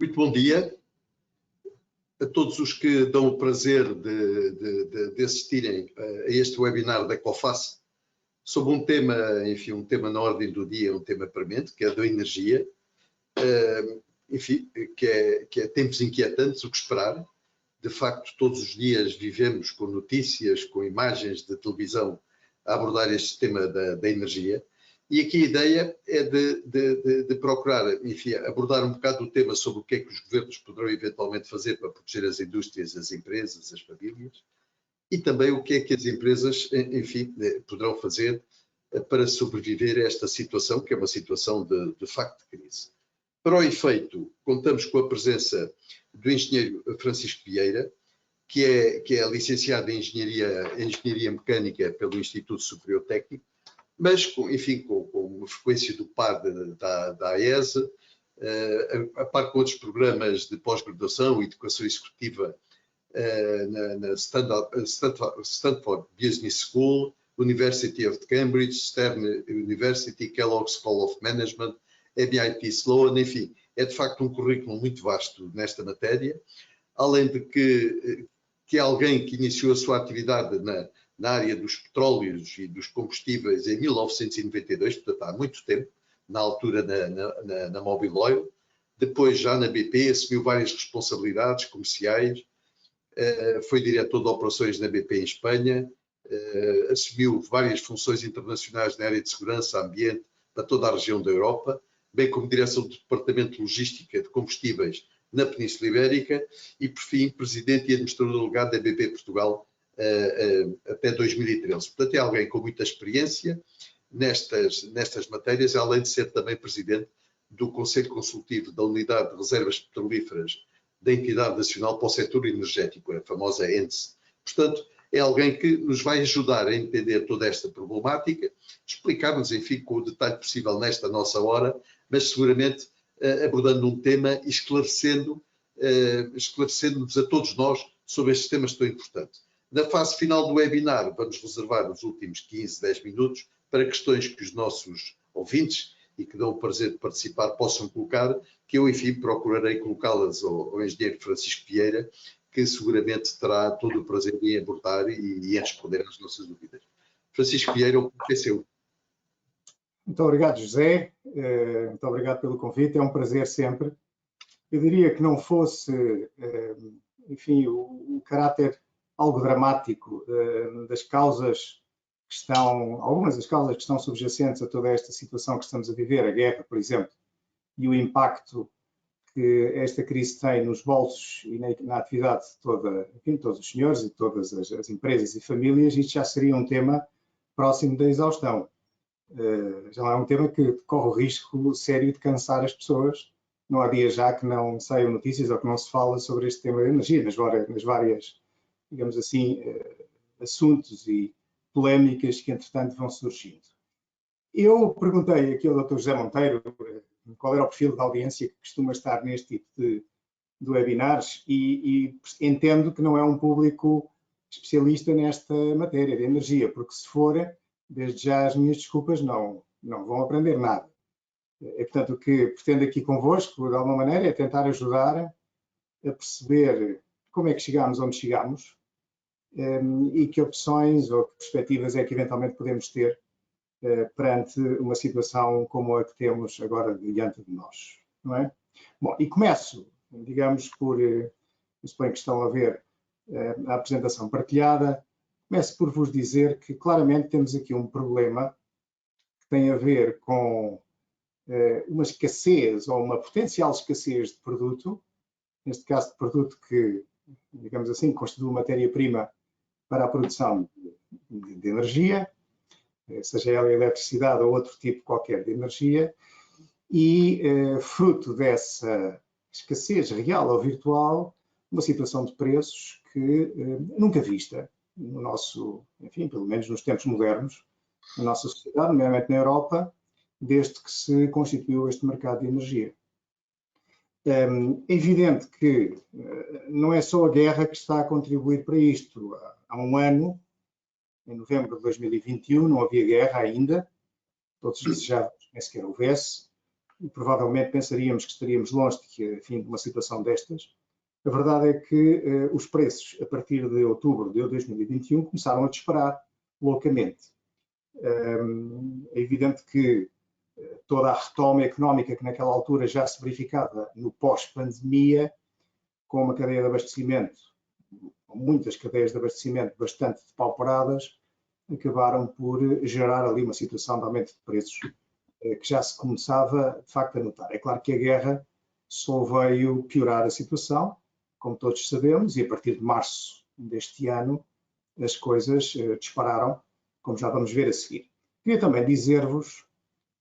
Muito bom dia a todos os que dão o prazer de assistirem a este webinar da Ecoface sobre um tema, enfim, um tema na ordem do dia, um tema premente, que é da energia, enfim, que é tempos inquietantes, o que esperar. De facto, todos os dias vivemos com notícias, com imagens de televisão a abordar este tema da energia. E aqui a ideia é de procurar, enfim, abordar um bocado o tema sobre o que é que os governos poderão eventualmente fazer para proteger as indústrias, as empresas, as famílias, e também o que é que as empresas, enfim, poderão fazer para sobreviver a esta situação, que é uma situação de facto de crise. Para o efeito, contamos com a presença do engenheiro Francisco Vieira, que é licenciado em Engenharia Mecânica pelo Instituto Superior Técnico, mas, enfim, com uma frequência do PAR da AESA, a par com outros programas de pós-graduação e educação executiva na Stanford Business School, University of Cambridge, Stern University, Kellogg School of Management, MIT Sloan, enfim, é de facto um currículo muito vasto nesta matéria, além de que é alguém que iniciou a sua atividade na área dos petróleos e dos combustíveis em 1992, portanto há muito tempo, na altura na Mobil Oil. Depois, já na BP, assumiu várias responsabilidades comerciais, foi diretor de operações na BP em Espanha, assumiu várias funções internacionais na área de segurança, ambiente, para toda a região da Europa, bem como direção do Departamento de Logística de Combustíveis na Península Ibérica e, por fim, presidente e administrador delegado da BP Portugal até 2013. Portanto, é alguém com muita experiência nestas matérias, além de ser também presidente do Conselho Consultivo da Unidade de Reservas Petrolíferas da Entidade Nacional para o Setor Energético, a famosa ENSE. Portanto, é alguém que nos vai ajudar a entender toda esta problemática, explicar-nos, enfim, com o detalhe possível nesta nossa hora, mas seguramente abordando um tema e esclarecendo-nos a todos nós sobre estes temas tão importantes. Na fase final do webinar, vamos reservar os últimos 15, 10 minutos para questões que os nossos ouvintes e que dão o prazer de participar possam colocar, que eu, enfim, procurarei colocá-las ao engenheiro Francisco Vieira, que seguramente terá todo o prazer em abordar e em responder às nossas dúvidas. Francisco Vieira, o que é seu? Muito obrigado, José. Muito obrigado pelo convite. É um prazer sempre. Eu diria que não fosse, enfim, o caráter algo dramático das causas que estão, algumas das causas que estão subjacentes a toda esta situação que estamos a viver, a guerra, por exemplo, e o impacto que esta crise tem nos bolsos e na atividade de todos os senhores e todas as empresas e famílias, isto já seria um tema próximo da exaustão. Já é um tema que corre o risco sério de cansar as pessoas. Não há dias já que não saiam notícias ou que não se fala sobre este tema da energia, nas várias, digamos assim, assuntos e polémicas que, entretanto, vão surgindo. Eu perguntei aqui ao Dr. José Monteiro qual era o perfil de audiência que costuma estar neste tipo de webinars e entendo que não é um público especialista nesta matéria de energia, porque se for, desde já as minhas desculpas não vão aprender nada. E, portanto, o que pretendo aqui convosco, de alguma maneira, é tentar ajudar a perceber como é que chegámos onde chegámos e que opções ou que perspectivas é que eventualmente podemos ter perante uma situação como a que temos agora diante de nós, não é? Bom, e começo, digamos, eu suponho que estão a ver a apresentação partilhada, começo por vos dizer que claramente temos aqui um problema que tem a ver com uma escassez ou uma potencial escassez de produto, neste caso de produto que, digamos assim, constitui matéria-prima para a produção de energia, seja ela eletricidade ou outro tipo qualquer de energia, e fruto dessa escassez real ou virtual, uma situação de preços que nunca vista no nosso, enfim, pelo menos nos tempos modernos, na nossa sociedade, nomeadamente na Europa, desde que se constituiu este mercado de energia. É evidente que não é só a guerra que está a contribuir para isto. Há um ano, em novembro de 2021, não havia guerra ainda, todos desejávamos que nem sequer houvesse, provavelmente pensaríamos que estaríamos longe de, enfim, de uma situação destas. A verdade é que os preços, a partir de outubro de 2021, começaram a disparar loucamente. É evidente que toda a retoma económica que naquela altura já se verificava no pós-pandemia, com uma cadeia de abastecimento, muitas cadeias de abastecimento bastante depauperadas, acabaram por gerar ali uma situação de aumento de preços que já se começava, de facto, a notar. É claro que a guerra só veio piorar a situação, como todos sabemos, e a partir de março deste ano as coisas dispararam, como já vamos ver a seguir. Queria também dizer-vos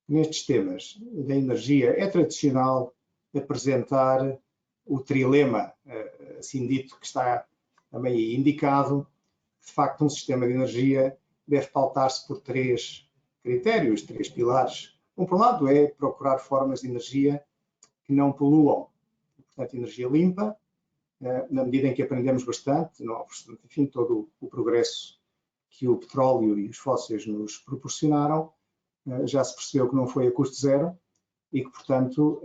que nestes temas da energia é tradicional apresentar o trilema, assim dito, que está também aí indicado. De facto, um sistema de energia deve pautar-se por 3 critérios, 3 pilares. Por um lado, é procurar formas de energia que não poluam. Portanto, energia limpa, na medida em que aprendemos bastante, enfim, todo o progresso que o petróleo e os fósseis nos proporcionaram, já se percebeu que não foi a custo zero e que, portanto,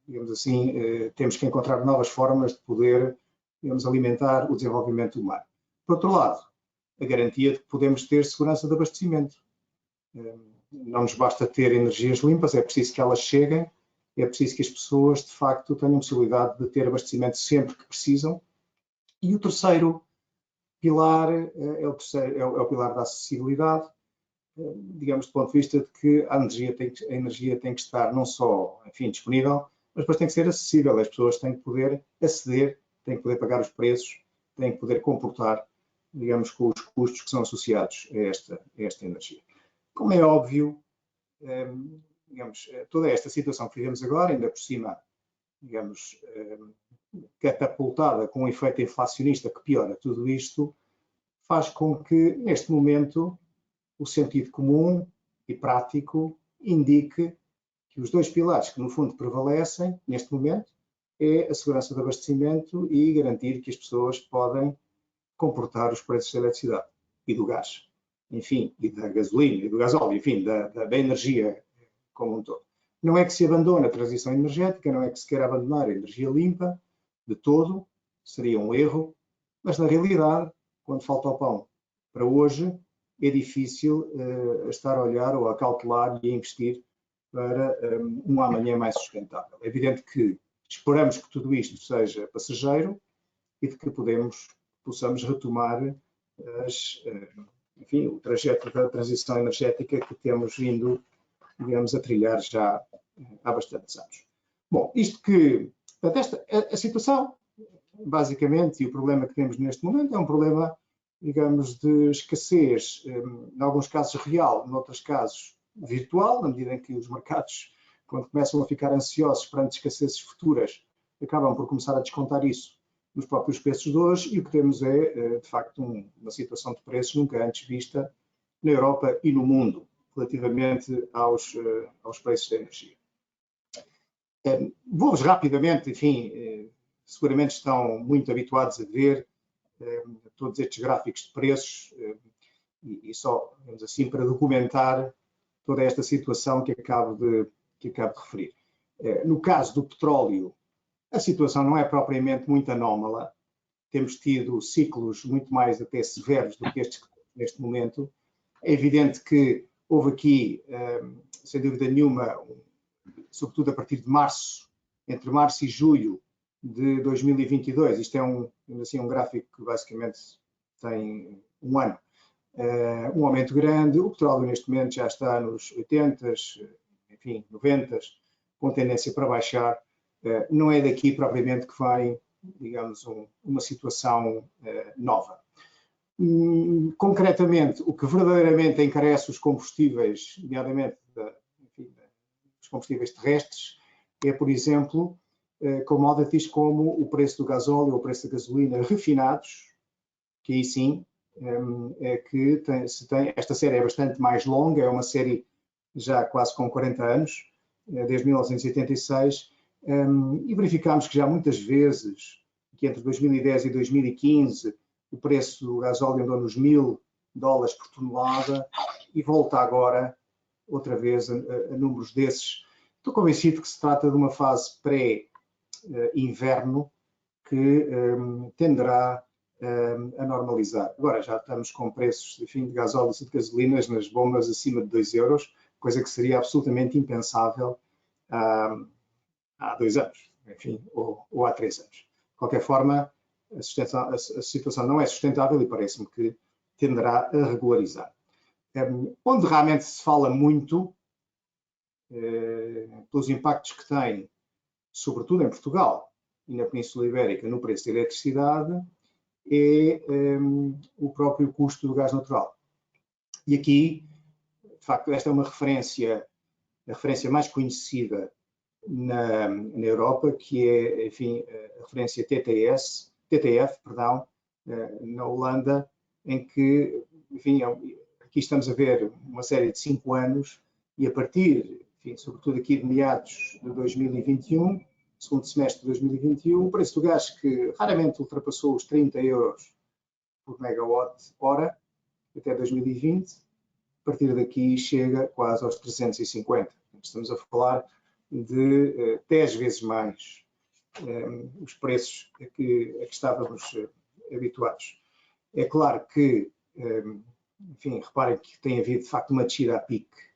digamos assim, temos que encontrar novas formas de poder, digamos, alimentar o desenvolvimento humano. Por outro lado, a garantia de que podemos ter segurança de abastecimento. Não nos basta ter energias limpas, é preciso que elas cheguem, é preciso que as pessoas, de facto, tenham possibilidade de ter abastecimento sempre que precisam. E o terceiro pilar é o pilar da acessibilidade, digamos, do ponto de vista de que a energia tem que estar não só, enfim, disponível, mas depois tem que ser acessível. As pessoas têm que poder aceder, têm que poder pagar os preços, têm que poder comportar, digamos, com os custos que são associados a esta energia. Como é óbvio, digamos, toda esta situação que vivemos agora, ainda por cima, digamos, catapultada com um efeito inflacionista que piora tudo isto, faz com que, neste momento, o sentido comum e prático indique que os 2 pilares que, no fundo, prevalecem, neste momento, é a segurança de abastecimento e garantir que as pessoas podem comportar os preços da eletricidade e do gás, enfim, e da gasolina e do gasóleo, enfim, da energia como um todo. Não é que se abandone a transição energética, não é que se queira abandonar a energia limpa de todo, seria um erro, mas na realidade, quando falta o pão para hoje, é difícil estar a olhar ou a calcular e a investir para um amanhã mais sustentável. É evidente que esperamos que tudo isto seja passageiro e de que possamos retomar enfim, o trajeto da transição energética que temos vindo, digamos, a trilhar já há bastantes anos. Bom, isto que, portanto, a situação, basicamente, e o problema que temos neste momento é um problema, digamos, de escassez, em alguns casos real, em outros casos virtual, na medida em que os mercados, quando começam a ficar ansiosos perante escassezes futuras, acabam por começar a descontar isso nos próprios preços de hoje, e o que temos é, de facto, uma situação de preços nunca antes vista na Europa e no mundo, relativamente aos preços da energia. Vou-vos rapidamente, enfim, seguramente estão muito habituados a ver todos estes gráficos de preços e só, digamos assim, para documentar toda esta situação que acabo de referir. No caso do petróleo, a situação não é propriamente muito anómala. Temos tido ciclos muito mais até severos do que estes neste momento. É evidente que houve aqui, sem dúvida nenhuma, sobretudo a partir de março, entre março e julho de 2022, isto é um gráfico que basicamente tem um ano, um aumento grande. O petróleo neste momento já está nos 80s, enfim, 90s, com tendência para baixar. Não é daqui propriamente que vai, digamos, uma situação nova. Concretamente, o que verdadeiramente encarece os combustíveis, nomeadamente os combustíveis terrestres, é, por exemplo, commodities como o preço do gasóleo ou o preço da gasolina refinados, que aí sim é que esta série é bastante mais longa, é uma série já quase com 40 anos, desde 1986, e verificamos que já muitas vezes, que entre 2010 e 2015, o preço do gasóleo andou nos $1000 por tonelada e volta agora, outra vez, a números desses. estou convencido que se trata de uma fase pré-inverno que tenderá a normalizar. Agora já estamos com preços de gasóleos e de gasolinas nas bombas acima de 2 euros, coisa que seria absolutamente impensável há 2 anos, enfim, ou há 3 anos. De qualquer forma, a situação não é sustentável e parece-me que tenderá a regularizar. Onde realmente se fala muito, pelos impactos que tem, sobretudo em Portugal e na Península Ibérica, no preço da eletricidade, é o próprio custo do gás natural. E aqui, de facto, esta é uma referência, a referência mais conhecida na Europa, que é, enfim, a referência TTF, na Holanda, em que, enfim, aqui estamos a ver uma série de 5 anos e a partir, enfim, sobretudo aqui de meados de 2021, segundo semestre de 2021, o preço do gás que raramente ultrapassou os 30 euros por megawatt-hora até 2020, a partir daqui chega quase aos 350. Estamos a falar de 10 vezes mais os preços a que estávamos habituados. É claro que, enfim, reparem que tem havido de facto uma descida a pique.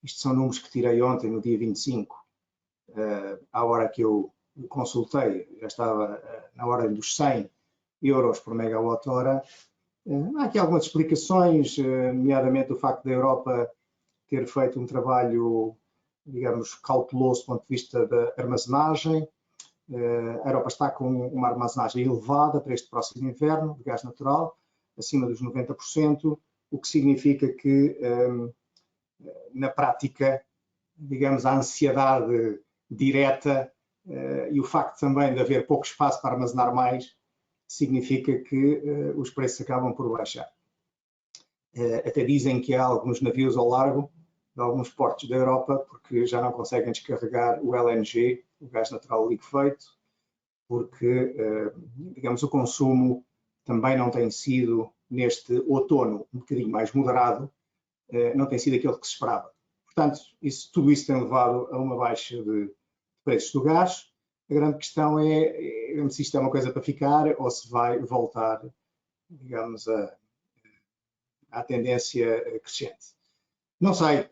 Isto são números que tirei ontem, no dia 25, à hora que eu consultei, já estava na ordem dos 100 euros por megawatt-hora. Há aqui algumas explicações, nomeadamente o facto da Europa ter feito um trabalho, digamos, cauteloso do ponto de vista da armazenagem. A Europa está com uma armazenagem elevada para este próximo inverno de gás natural, acima dos 90%, o que significa que, na prática, digamos, a ansiedade direta e o facto também de haver pouco espaço para armazenar mais, significa que os preços acabam por baixar. Até dizem que há alguns navios ao largo de alguns portos da Europa porque já não conseguem descarregar o LNG, o gás natural liquefeito, porque, digamos, o consumo também não tem sido, neste outono, um bocadinho mais moderado, não tem sido aquele que se esperava. Portanto, tudo isso tem levado a uma baixa de preços do gás. A grande questão é se isto é uma coisa para ficar ou se vai voltar, digamos, à tendência crescente. Não sei,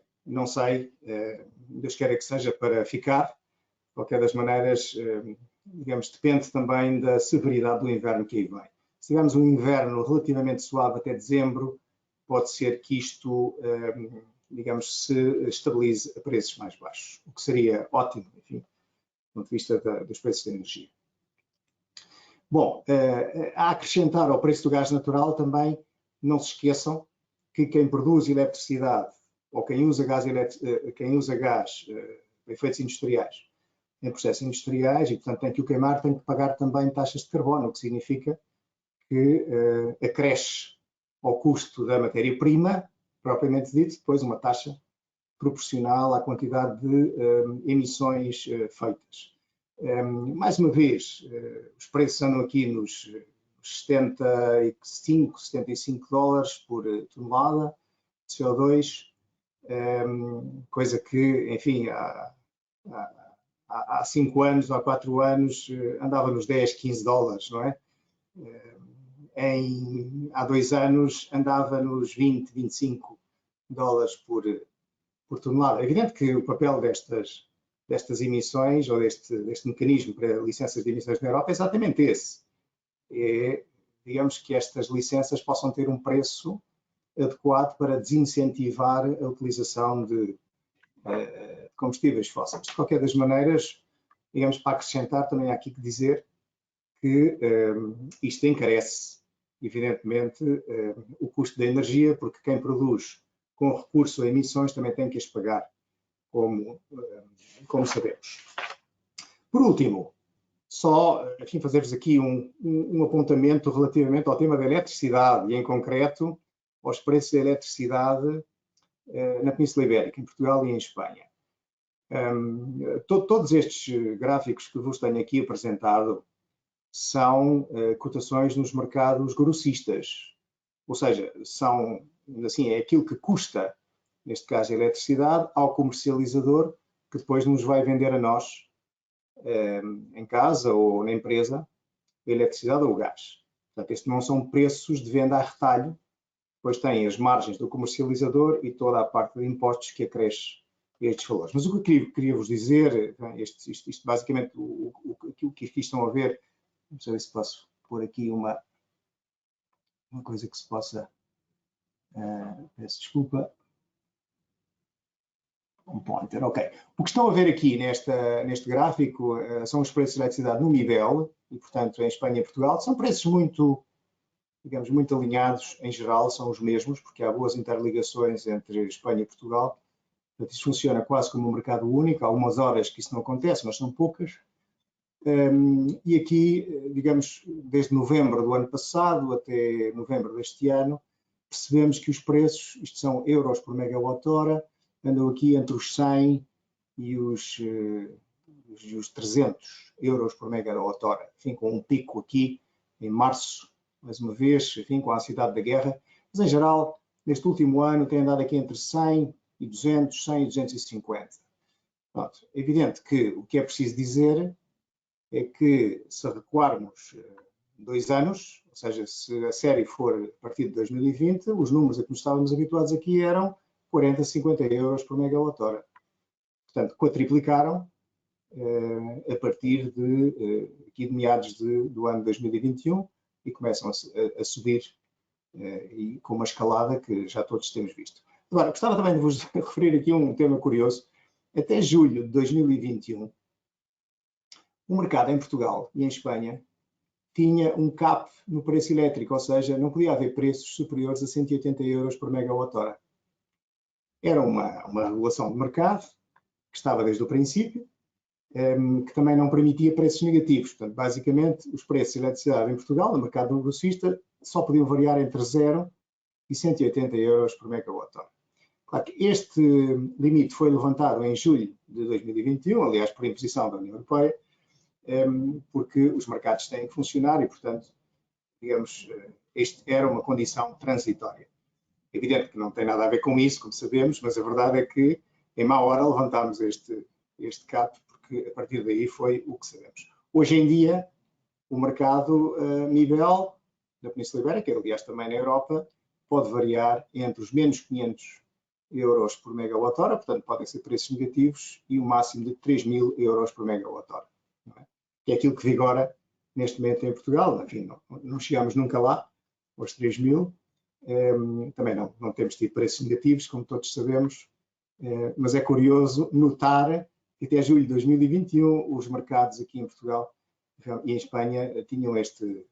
Deus queira que seja para ficar. De qualquer das maneiras, digamos, depende também da severidade do inverno que aí vem. Se tivermos um inverno relativamente suave até dezembro, pode ser que isto, digamos, se estabilize a preços mais baixos, o que seria ótimo, enfim, do ponto de vista dos preços de energia. Bom, a acrescentar ao preço do gás natural também, não se esqueçam que quem produz eletricidade ou quem usa gás para efeitos industriais, em processos industriais e, portanto, tem que o queimar, tem que pagar também taxas de carbono, o que significa que acresce ao custo da matéria-prima, propriamente dito, depois uma taxa proporcional à quantidade de emissões feitas. Mais uma vez, os preços andam aqui nos 75 dólares por tonelada de CO2, coisa que, enfim, há 5 anos ou há 4 anos andava nos 10, 15 dólares, não é? Há 2 anos andava nos 20, 25 dólares por tonelada. É evidente que o papel destas emissões ou deste mecanismo para licenças de emissões na Europa é exatamente esse. Digamos que estas licenças possam ter um preço adequado para desincentivar a utilização de combustíveis fósseis. De qualquer das maneiras, digamos, para acrescentar, também há aqui que dizer que isto encarece, evidentemente, o custo da energia, porque quem produz com recurso a emissões também tem que as pagar, como sabemos. Por último, só, enfim, fazer-vos aqui um apontamento relativamente ao tema da eletricidade e, em concreto, aos preços da eletricidade na Península Ibérica, em Portugal e em Espanha. Todos estes gráficos que vos tenho aqui apresentado são cotações nos mercados grossistas, ou seja, são, assim, é aquilo que custa, neste caso a eletricidade, ao comercializador que depois nos vai vender a nós, em casa ou na empresa, a eletricidade ou o gás. Portanto, estes não são preços de venda a retalho, depois tem as margens do comercializador e toda a parte de impostos que acresce a estes valores. Mas o que eu queria vos dizer, isto basicamente, o que aqui estão a ver, vamos ver se posso pôr aqui uma coisa que se possa, peço desculpa, um pointer, ok. O que estão a ver aqui neste gráfico são os preços de eletricidade no nível, e portanto em Espanha e Portugal, são preços muito, digamos, muito alinhados, em geral são os mesmos, porque há boas interligações entre Espanha e Portugal. Portanto, isso funciona quase como um mercado único, há algumas horas que isso não acontece, mas são poucas. E aqui, digamos, desde novembro do ano passado até novembro deste ano, percebemos que os preços, isto são euros por megawatt-hora, andam aqui entre os 100 e os 300 euros por megawatt-hora. Enfim, com um pico aqui em março, mais uma vez, enfim, com a ansiedade da guerra. Mas, em geral, neste último ano, tem andado aqui entre 100 e 200, 100 e 250. Pronto, é evidente que o que é preciso dizer é que, se recuarmos 2 anos, ou seja, se a série for a partir de 2020, os números a que nos estávamos habituados aqui eram 40, 50 euros por megawatt-hora. Portanto, quadriplicaram a partir aqui de meados do ano 2021 e começam a subir e com uma escalada que já todos temos visto. Agora, gostava também de vos referir aqui um tema curioso. Até julho de 2021, o mercado em Portugal e em Espanha tinha um cap no preço elétrico, ou seja, não podia haver preços superiores a 180 euros por megawatt-hora. Era uma regulação de mercado que estava desde o princípio, que também não permitia preços negativos. Portanto, basicamente, os preços de eletricidade em Portugal, no mercado grossista, só podiam variar entre 0 e 180 euros por megawatt-hora. Claro que este limite foi levantado em julho de 2021, aliás, por imposição da União Europeia, porque os mercados têm que funcionar e, portanto, digamos, este era uma condição transitória. É evidente que não tem nada a ver com isso, como sabemos, mas a verdade é que, em má hora, levantámos este cap, porque a partir daí foi o que sabemos. Hoje em dia, o mercado nível da Península Ibérica, aliás também na Europa, pode variar entre os menos 500 euros por megawatt-hora, portanto podem ser preços negativos, e o máximo de 3.000 euros por megawatt-hora. Que é aquilo que vigora neste momento em Portugal. Enfim, não chegamos nunca lá, aos 3.000. Também não temos tido preços negativos, como todos sabemos, mas é curioso notar que até julho de 2021 os mercados aqui em Portugal e em Espanha tinham este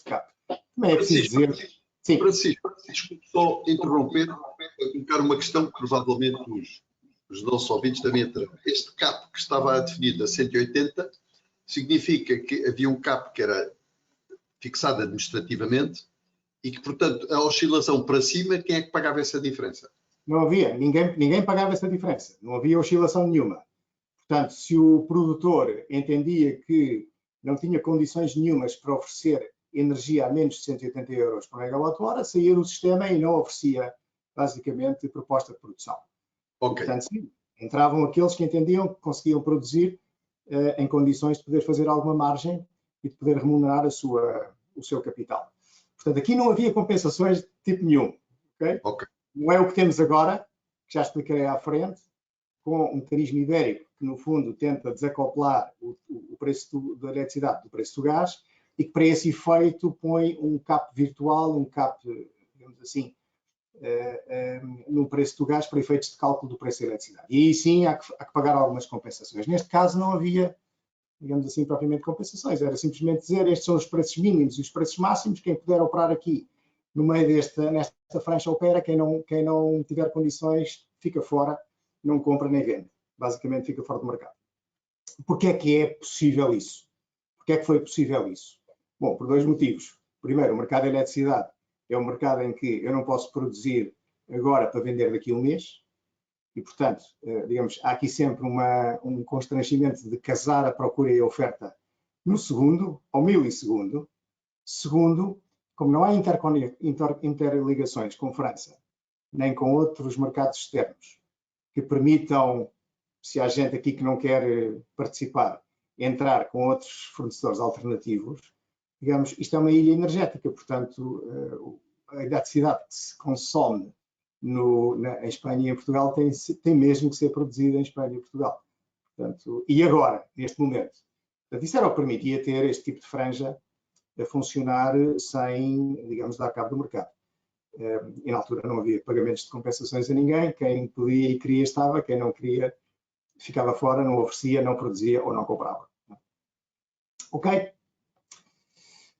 cap. Também é preciso dizer... Sim. Francisco, só interromper para colocar uma questão que provavelmente os nossos ouvintes também terão. Este cap que estava definido a 180 significa que havia um cap que era fixado administrativamente e que, portanto, a oscilação para cima, quem é que pagava essa diferença? Não havia, ninguém pagava essa diferença, não havia oscilação nenhuma. Portanto, se o produtor entendia que não tinha condições nenhumas para oferecer energia a menos de 180 euros por megawatt-hora, saía do sistema e não oferecia, basicamente, proposta de produção. Okay. Portanto, sim, entravam aqueles que entendiam que conseguiam produzir em condições de poder fazer alguma margem e de poder remunerar o seu capital. Portanto, aqui não havia compensações de tipo nenhum. Okay? Okay. Não é o que temos agora, que já explicarei à frente, com um mecanismo ibérico que, no fundo, tenta desacoplar o preço da eletricidade do preço do gás e que, para esse efeito, põe um cap virtual, um cap, digamos assim, no preço do gás para efeitos de cálculo do preço da eletricidade. E aí sim há que pagar algumas compensações. Neste caso não havia, digamos assim, propriamente compensações. Era simplesmente dizer estes são os preços mínimos e os preços máximos. Quem puder operar aqui no meio nesta franja opera. Quem não tiver condições fica fora, não compra nem vende. Basicamente fica fora do mercado. Porquê é que é possível isso? Porquê é que foi possível isso? Bom, por 2 motivos. Primeiro, o mercado de eletricidade é um mercado em que eu não posso produzir agora para vender daqui a um mês e, portanto, digamos, há aqui sempre um constrangimento de casar a procura e a oferta no segundo, ao milissegundo. Segundo, como não há interligações com França, nem com outros mercados externos que permitam se há gente aqui que não quer participar, entrar com outros fornecedores alternativos, digamos, isto é uma ilha energética, portanto, a eletricidade que se consome em Espanha e em Portugal tem mesmo que ser produzida em Espanha e Portugal. Portanto, e agora, neste momento? Portanto, isso era o que permitia ter este tipo de franja a funcionar sem, digamos, dar cabo do mercado. E na altura não havia pagamentos de compensações a ninguém, quem podia e queria estava, quem não queria ficava fora, não oferecia, não produzia ou não comprava. Ok?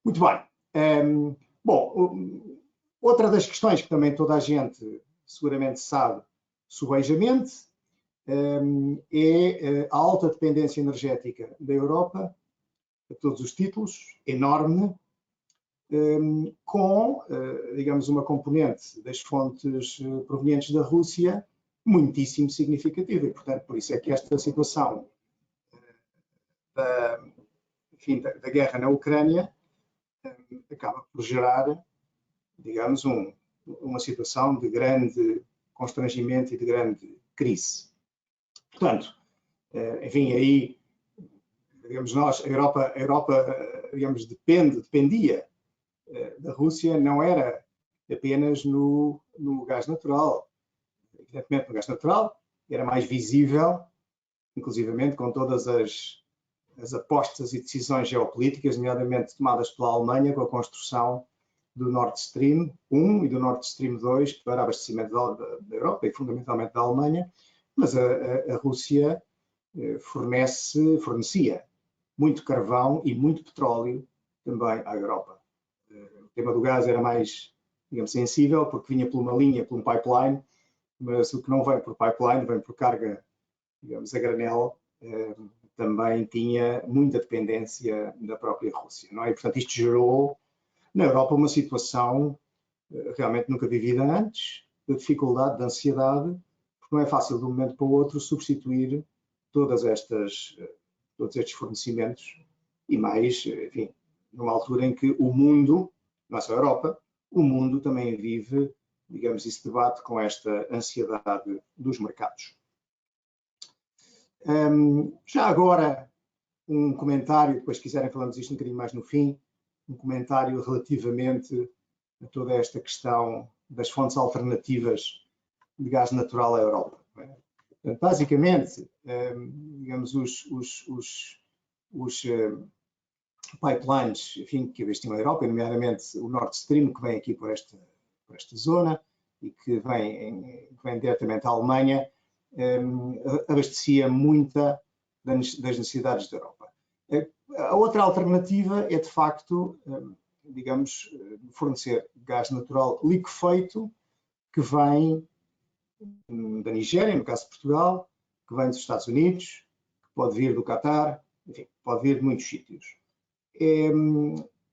Muito bem. Bom, outra das questões que também toda a gente seguramente sabe subejamente é a alta dependência energética da Europa, a todos os títulos, enorme, com, digamos, uma componente das fontes provenientes da Rússia muitíssimo significativa. E, portanto, por isso é que esta situação da guerra na Ucrânia acaba por gerar, digamos, uma situação de grande constrangimento e de grande crise. Portanto, enfim, aí, digamos, a Europa digamos, dependia da Rússia, não era apenas no gás natural. Evidentemente, no gás natural era mais visível, inclusivamente com todas as apostas e decisões geopolíticas, nomeadamente tomadas pela Alemanha com a construção do Nord Stream 1 e do Nord Stream 2 para abastecimento da Europa e fundamentalmente da Alemanha, mas a Rússia fornecia muito carvão e muito petróleo também à Europa. O tema do gás era mais, digamos, sensível, porque vinha por uma linha, por um pipeline, mas o que não vem por pipeline, vem por carga, digamos, a granel, também tinha muita dependência da própria Rússia, não é? E, portanto, isto gerou na Europa uma situação realmente nunca vivida antes, de dificuldade, de ansiedade, porque não é fácil de um momento para o outro substituir todos estes fornecimentos e mais, enfim, numa altura em que o mundo, não é só a Europa, o mundo também vive, digamos, esse debate com esta ansiedade dos mercados. Já agora, um comentário, depois se quiserem falamos isto um bocadinho mais no fim, um comentário relativamente a toda esta questão das fontes alternativas de gás natural à Europa. Portanto, basicamente, digamos, os pipelines, enfim, que existem na Europa, nomeadamente o Nord Stream, que vem aqui por esta zona e que vem diretamente à Alemanha, abastecia muita das necessidades da Europa. A outra alternativa é, de facto, digamos, fornecer gás natural liquefeito que vem da Nigéria, no caso de Portugal, que vem dos Estados Unidos, que pode vir do Catar, enfim, pode vir de muitos sítios.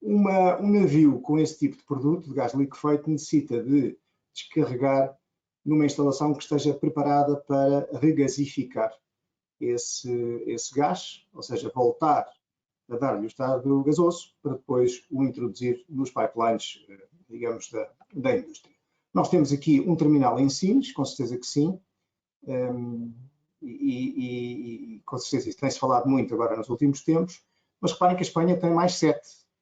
Um navio com esse tipo de produto, de gás liquefeito, necessita de descarregar numa instalação que esteja preparada para regasificar esse gás, ou seja, voltar a dar-lhe o estado gasoso para depois o introduzir nos pipelines, digamos, da indústria. Nós temos aqui um terminal em Sines, com certeza que sim, e com certeza isso tem-se falado muito agora nos últimos tempos, mas reparem que a Espanha tem mais 7.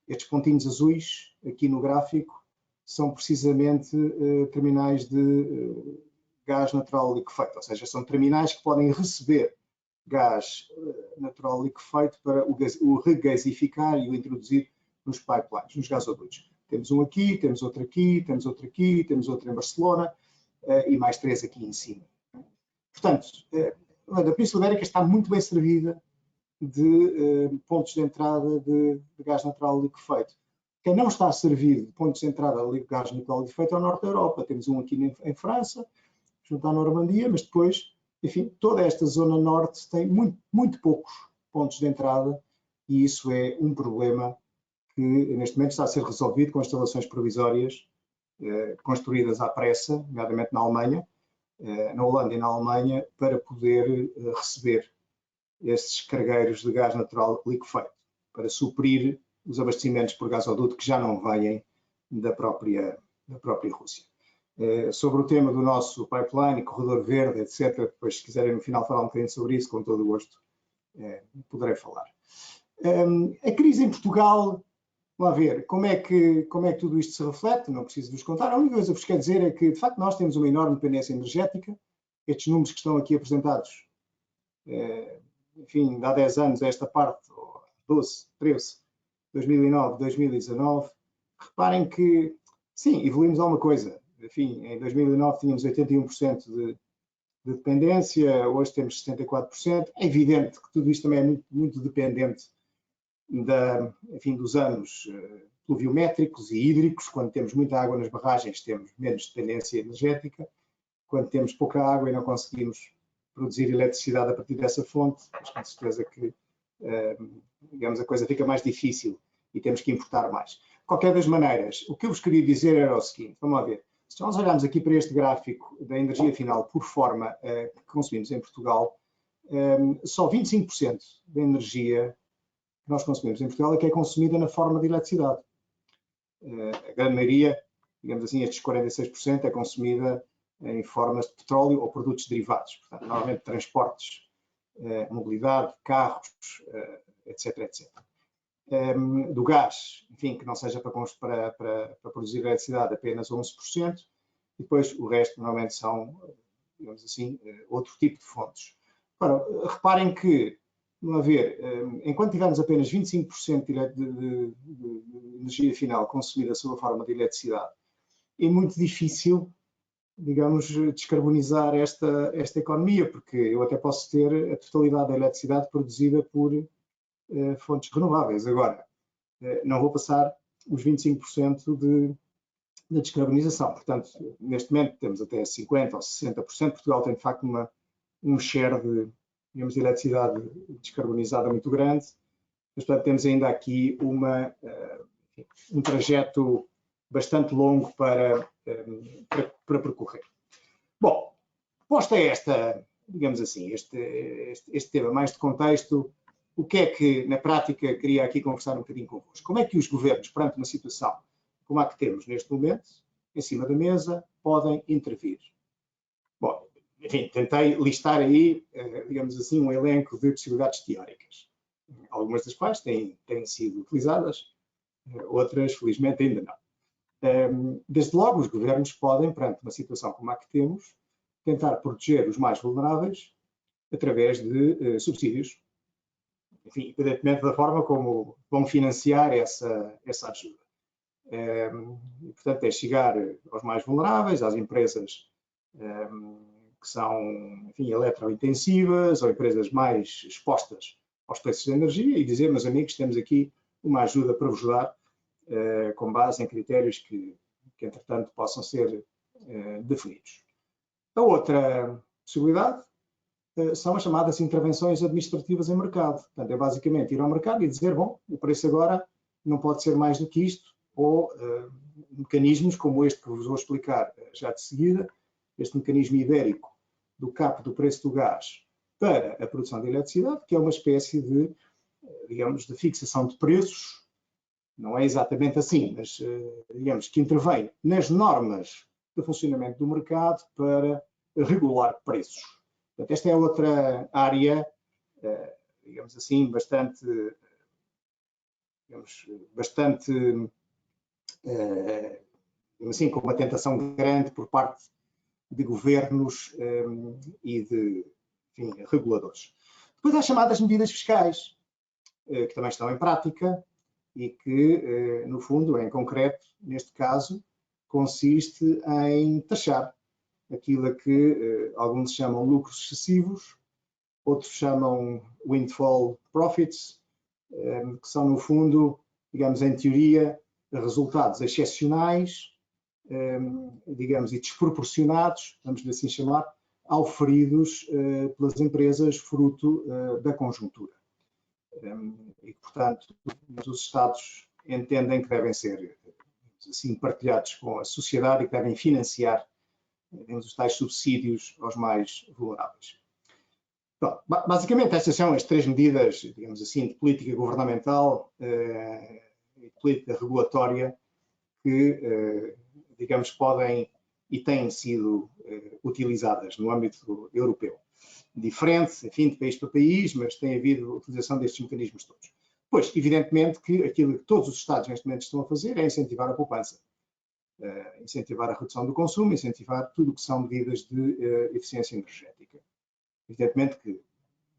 Estes pontinhos azuis aqui no gráfico são precisamente terminais de gás natural liquefeito, ou seja, são terminais que podem receber gás natural liquefeito para o regasificar e o introduzir nos pipelines, nos gasodutos. Temos um aqui, temos outro aqui, temos outro aqui, temos outro em Barcelona e mais 3 aqui em cima. Portanto, a Península Ibérica está muito bem servida de pontos de entrada de gás natural liquefeito. Quem não está servido de pontos de entrada de gás natural liquefeito é o norte da Europa. Temos um aqui em França, junto à Normandia, mas depois, enfim, toda esta zona norte tem muito poucos pontos de entrada e isso é um problema que neste momento está a ser resolvido com instalações provisórias construídas à pressa, nomeadamente na Alemanha, na Holanda e na Alemanha, para poder receber esses cargueiros de gás natural liquefeito, para suprir os abastecimentos por gasoduto que já não vêm da própria Rússia. Sobre o tema do nosso pipeline, corredor verde, etc. Depois, se quiserem no final falar um bocadinho sobre isso, com todo o gosto poderei falar. A crise em Portugal, vamos lá ver, como é que tudo isto se reflete? Não preciso vos contar. A única coisa que vos quero dizer é que, de facto, nós temos uma enorme dependência energética. Estes números que estão aqui apresentados, enfim, há 10 anos, esta parte, 12, 13, 2009, 2019, reparem que, sim, evoluímos a uma coisa. Enfim, em 2009 tínhamos 81% de dependência, hoje temos 74%. É evidente que tudo isto também é muito dependente enfim, dos anos pluviométricos e hídricos. Quando temos muita água nas barragens, temos menos dependência energética. Quando temos pouca água e não conseguimos produzir eletricidade a partir dessa fonte, mas com certeza que, digamos, a coisa fica mais difícil e temos que importar mais. De qualquer das maneiras, o que eu vos queria dizer era o seguinte, vamos lá ver. Se nós olharmos aqui para este gráfico da energia final por forma que consumimos em Portugal, só 25% da energia que nós consumimos em Portugal é que é consumida na forma de eletricidade. A grande maioria, digamos assim, estes 46% é consumida em formas de petróleo ou produtos derivados. Portanto, normalmente transportes, mobilidade, carros, etc, etc. Do gás, enfim, que não seja para produzir eletricidade, apenas 11%, e depois o resto normalmente são, digamos assim, outro tipo de fontes. Agora, reparem que, vamos ver, enquanto tivermos apenas 25% de energia final consumida sob a forma de eletricidade, é muito difícil, digamos, descarbonizar esta economia, porque eu até posso ter a totalidade da eletricidade produzida por fontes renováveis. Agora, não vou passar os 25% de descarbonização. Portanto, neste momento temos até 50% ou 60%. Portugal tem, de facto, um share de, digamos, de eletricidade descarbonizada muito grande. Mas, portanto, temos ainda aqui um trajeto bastante longo para percorrer. Bom, posta esta, digamos assim, este tema mais de contexto, o que é que, na prática, queria aqui conversar um bocadinho convosco. Como é que os governos, perante uma situação como a que temos neste momento, em cima da mesa, podem intervir? Bom, enfim, tentei listar aí, digamos assim, um elenco de possibilidades teóricas. Algumas das quais têm sido utilizadas, outras, felizmente, ainda não. Desde logo, os governos podem, perante uma situação como a que temos, tentar proteger os mais vulneráveis através de subsídios. Enfim, independentemente da forma como vão financiar essa ajuda. E, portanto, é chegar aos mais vulneráveis, às empresas que são, enfim, eletrointensivas ou empresas mais expostas aos preços de energia e dizer, meus amigos, temos aqui uma ajuda para vos dar com base em critérios que entretanto, possam ser definidos. A outra possibilidade são as chamadas intervenções administrativas em mercado. Portanto, é basicamente ir ao mercado e dizer, bom, o preço agora não pode ser mais do que isto, ou mecanismos como este que vos vou explicar já de seguida, este mecanismo ibérico do cap do preço do gás para a produção de eletricidade, que é uma espécie de, digamos, de fixação de preços, não é exatamente assim, mas, digamos, que intervém nas normas de funcionamento do mercado para regular preços. Portanto, esta é outra área, digamos assim, bastante assim, com uma tentação grande por parte de governos e de, enfim, reguladores. Depois há as chamadas medidas fiscais, que também estão em prática e que, no fundo, em concreto, neste caso, consiste em taxar aquilo a que alguns chamam lucros excessivos, outros chamam windfall profits, que são, no fundo, digamos, em teoria, resultados excepcionais, digamos, e desproporcionados, vamos assim chamar, auferidos pelas empresas fruto da conjuntura. E, portanto, os Estados entendem que devem ser, assim, partilhados com a sociedade e que devem financiar, digamos, os tais subsídios aos mais vulneráveis. Bom, basicamente, estas são as três medidas, digamos assim, de política governamental e de política regulatória que, digamos, podem e têm sido utilizadas no âmbito europeu. Diferente, enfim, de país para país, mas tem havido utilização destes mecanismos todos. Pois, evidentemente que aquilo que todos os Estados neste momento estão a fazer é incentivar a poupança, incentivar a redução do consumo, incentivar tudo o que são medidas de eficiência energética. Evidentemente que,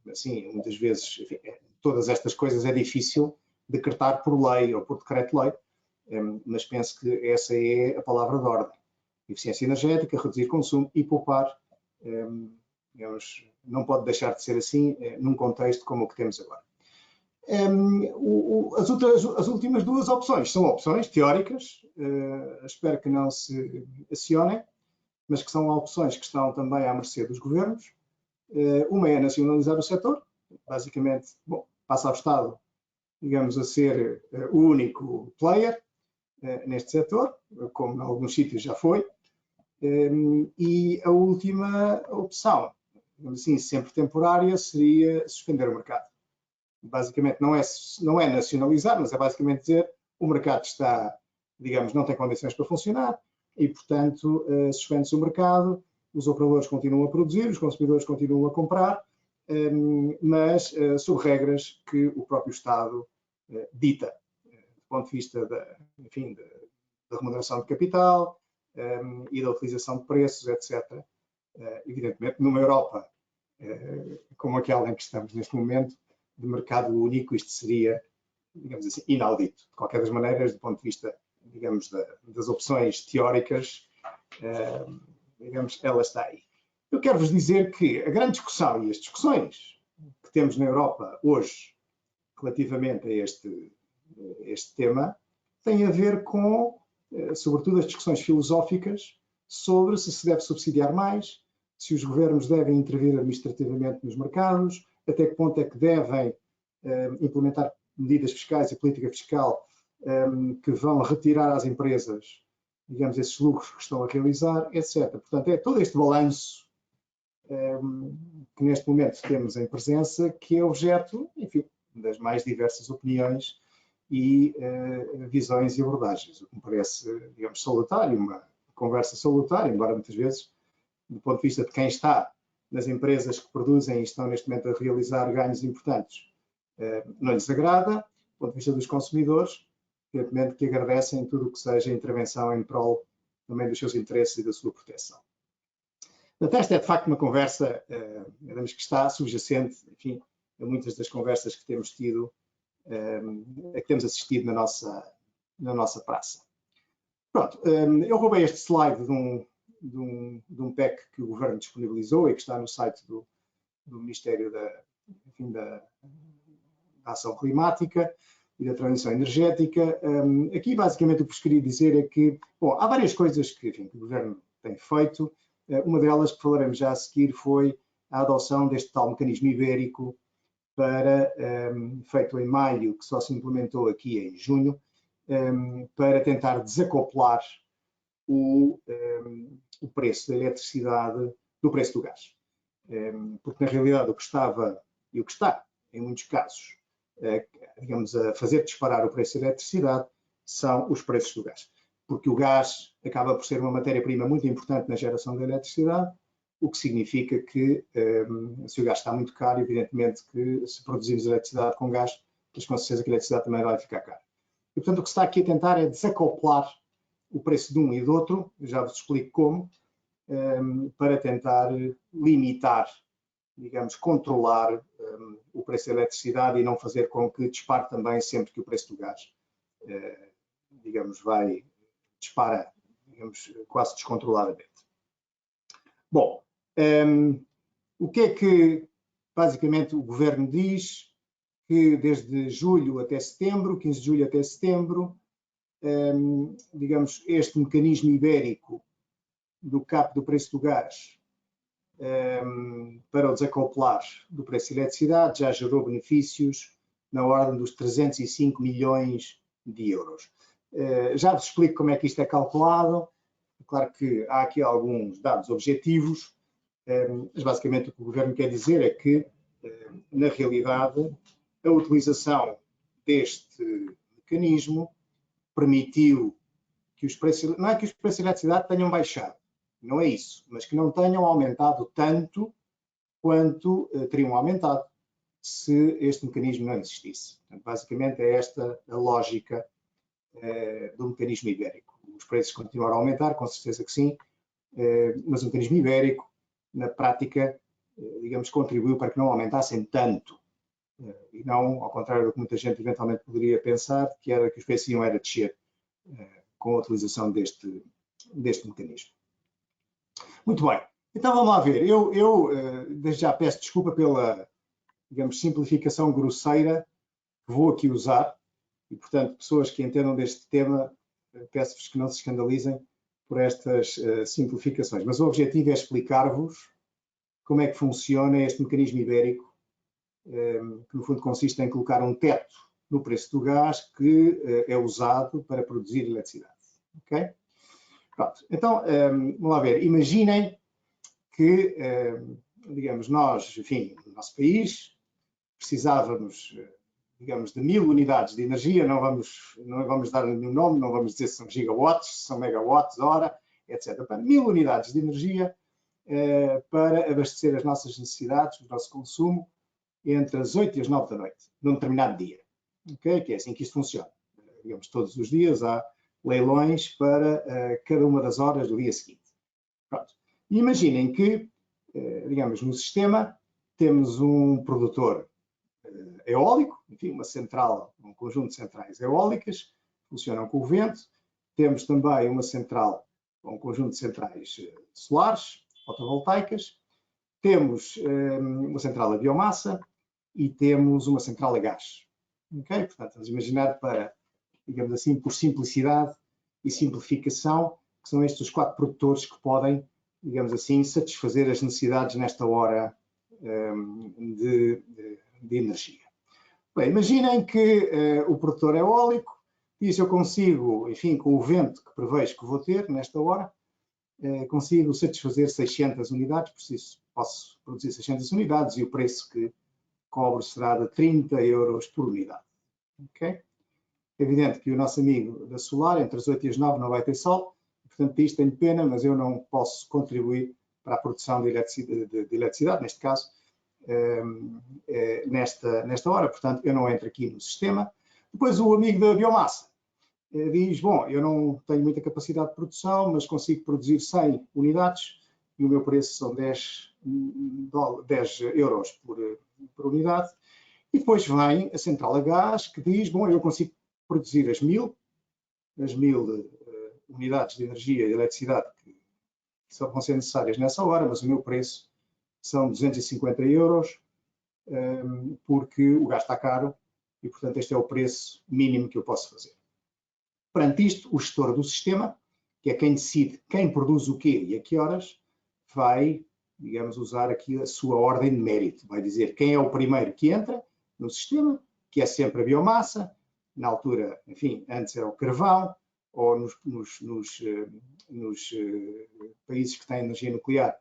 assim, muitas vezes, enfim, todas estas coisas é difícil decretar por lei ou por decreto-lei, mas penso que essa é a palavra de ordem. Eficiência energética, reduzir consumo e poupar, digamos, não pode deixar de ser assim num contexto como o que temos agora. As últimas duas opções são opções teóricas, espero que não se acionem, mas que são opções que estão também à mercê dos governos. Uma é nacionalizar o setor, basicamente, bom, passa ao Estado, digamos, a ser o único player neste setor, como em alguns sítios já foi. E a última opção, digamos assim, sempre temporária, seria suspender o mercado. Basicamente, não é nacionalizar, mas é basicamente dizer o mercado está, digamos, não tem condições para funcionar e, portanto, suspende-se o mercado, os operadores continuam a produzir, os consumidores continuam a comprar, mas sob regras que o próprio Estado dita, do ponto de vista enfim, da remuneração de capital e da utilização de preços, etc. Evidentemente, numa Europa como aquela em que estamos neste momento, de mercado único, isto seria, digamos assim, inaudito. De qualquer das maneiras, do ponto de vista, digamos, das opções teóricas, digamos, ela está aí. Eu quero-vos dizer que a grande discussão e as discussões que temos na Europa hoje relativamente a este tema têm a ver com, sobretudo, as discussões filosóficas sobre se deve subsidiar mais, se os governos devem intervir administrativamente nos mercados, até que ponto é que devem implementar medidas fiscais e política fiscal que vão retirar às empresas, digamos, esses lucros que estão a realizar, etc. Portanto, é todo este balanço que neste momento temos em presença que é objeto, enfim, das mais diversas opiniões e visões e abordagens. O que me parece, digamos, salutar, uma conversa salutar, embora muitas vezes, do ponto de vista de quem está nas empresas que produzem e estão neste momento a realizar ganhos importantes, não lhes agrada, do ponto de vista dos consumidores, evidentemente que agradecem tudo o que seja intervenção em prol também dos seus interesses e da sua proteção. Portanto, esta é de facto uma conversa, digamos que está subjacente, enfim, a muitas das conversas que temos tido, a que temos assistido na nossa praça. Pronto, eu roubei este slide de um PEC que o Governo disponibilizou e que está no site do Ministério da Ação Climática e da Transição Energética. Aqui, basicamente, o que vos queria dizer é que, bom, há várias coisas que o Governo tem feito. Uma delas, que falaremos já a seguir, foi a adoção deste tal mecanismo ibérico feito em maio, que só se implementou aqui em junho, para tentar desacoplar o preço da eletricidade do preço do gás. Porque, na realidade, o que estava e o que está, em muitos casos, digamos, a fazer disparar o preço da eletricidade são os preços do gás. Porque o gás acaba por ser uma matéria-prima muito importante na geração da eletricidade, o que significa que, se o gás está muito caro, evidentemente que se produzirmos eletricidade com gás, temos com certeza que a eletricidade também vai ficar cara. E, portanto, o que se está aqui a tentar é desacoplar o preço de um e do outro, já vos explico como, para tentar limitar, digamos, controlar o preço da eletricidade e não fazer com que dispare também sempre que o preço do gás, digamos, dispara, digamos, quase descontroladamente. Bom, o que é que, basicamente, o Governo diz? Que desde julho até setembro, 15 de julho até setembro, digamos, este mecanismo ibérico do cap do preço do gás para o desacoplar do preço da eletricidade já gerou benefícios na ordem dos 305 milhões de euros. Já vos explico como é que isto é calculado. Claro que há aqui alguns dados objetivos, mas basicamente o que o Governo quer dizer é que, na realidade, a utilização deste mecanismo permitiu que os preços, não é que os preços de eletricidade tenham baixado, não é isso, mas que não tenham aumentado tanto quanto teriam aumentado se este mecanismo não existisse. Portanto, basicamente é esta a lógica do mecanismo ibérico. Os preços continuaram a aumentar, com certeza que sim, mas o mecanismo ibérico, na prática, digamos, contribuiu para que não aumentassem tanto. E não, ao contrário do que muita gente eventualmente poderia pensar, que era que os preços iam era descer com a utilização deste mecanismo. Muito bem. Então vamos lá ver. Eu desde já peço desculpa pela, digamos, simplificação grosseira que vou aqui usar e, portanto, pessoas que entendam deste tema, peço-vos que não se escandalizem por estas simplificações. Mas o objetivo é explicar-vos como é que funciona este mecanismo ibérico, que no fundo consiste em colocar um teto no preço do gás que é usado para produzir eletricidade. Ok? Pronto. Então, vamos lá ver. Imaginem que, digamos, nós, enfim, no nosso país, precisávamos, digamos, de 1000 unidades de energia, não vamos dar nenhum nome, não vamos dizer se são gigawatts, se são megawatts, hora, etc. Portanto, 1000 unidades de energia para abastecer as nossas necessidades, o nosso consumo, entre as 8 e as 9 da noite, num determinado dia. Okay? Que é assim que isto funciona. Digamos, todos os dias há leilões para cada uma das horas do dia seguinte. Pronto. Imaginem que, digamos, no sistema temos um produtor eólico, enfim, uma central, um conjunto de centrais eólicas, funcionam com o vento. Temos também uma central, um conjunto de centrais solares, fotovoltaicas. Temos uma central a biomassa e temos uma central a gás. Okay? Portanto, vamos imaginar para, digamos assim, por simplicidade e simplificação, que são estes os 4 produtores que podem, digamos assim, satisfazer as necessidades nesta hora de energia. Bem, imaginem que o produtor eólico diz: eu consigo, enfim, com o vento que prevejo que vou ter nesta hora, consigo satisfazer 600 unidades, por isso posso produzir 600 unidades e o preço que cobro será de 30 euros por unidade. Okay? É evidente que o nosso amigo da solar, entre as 8 e as 9, não vai ter sol, portanto, isto tenho pena, mas eu não posso contribuir para a produção de eletricidade, neste caso, nesta hora, portanto, eu não entro aqui no sistema. Depois o amigo da biomassa diz: bom, eu não tenho muita capacidade de produção, mas consigo produzir 100 unidades e o meu preço são 10 euros por unidade. E depois vem a central a gás que diz: bom, eu consigo produzir as 1000 unidades de energia e eletricidade que vão ser necessárias nessa hora, mas o meu preço são 250 euros, porque o gás está caro e, portanto, este é o preço mínimo que eu posso fazer. Perante isto, o gestor do sistema, que é quem decide quem produz o quê e a que horas, vai, digamos, usar aqui a sua ordem de mérito. Vai dizer quem é o primeiro que entra no sistema, que é sempre a biomassa. Na altura, enfim, antes era o carvão, ou nos países que têm energia nuclear,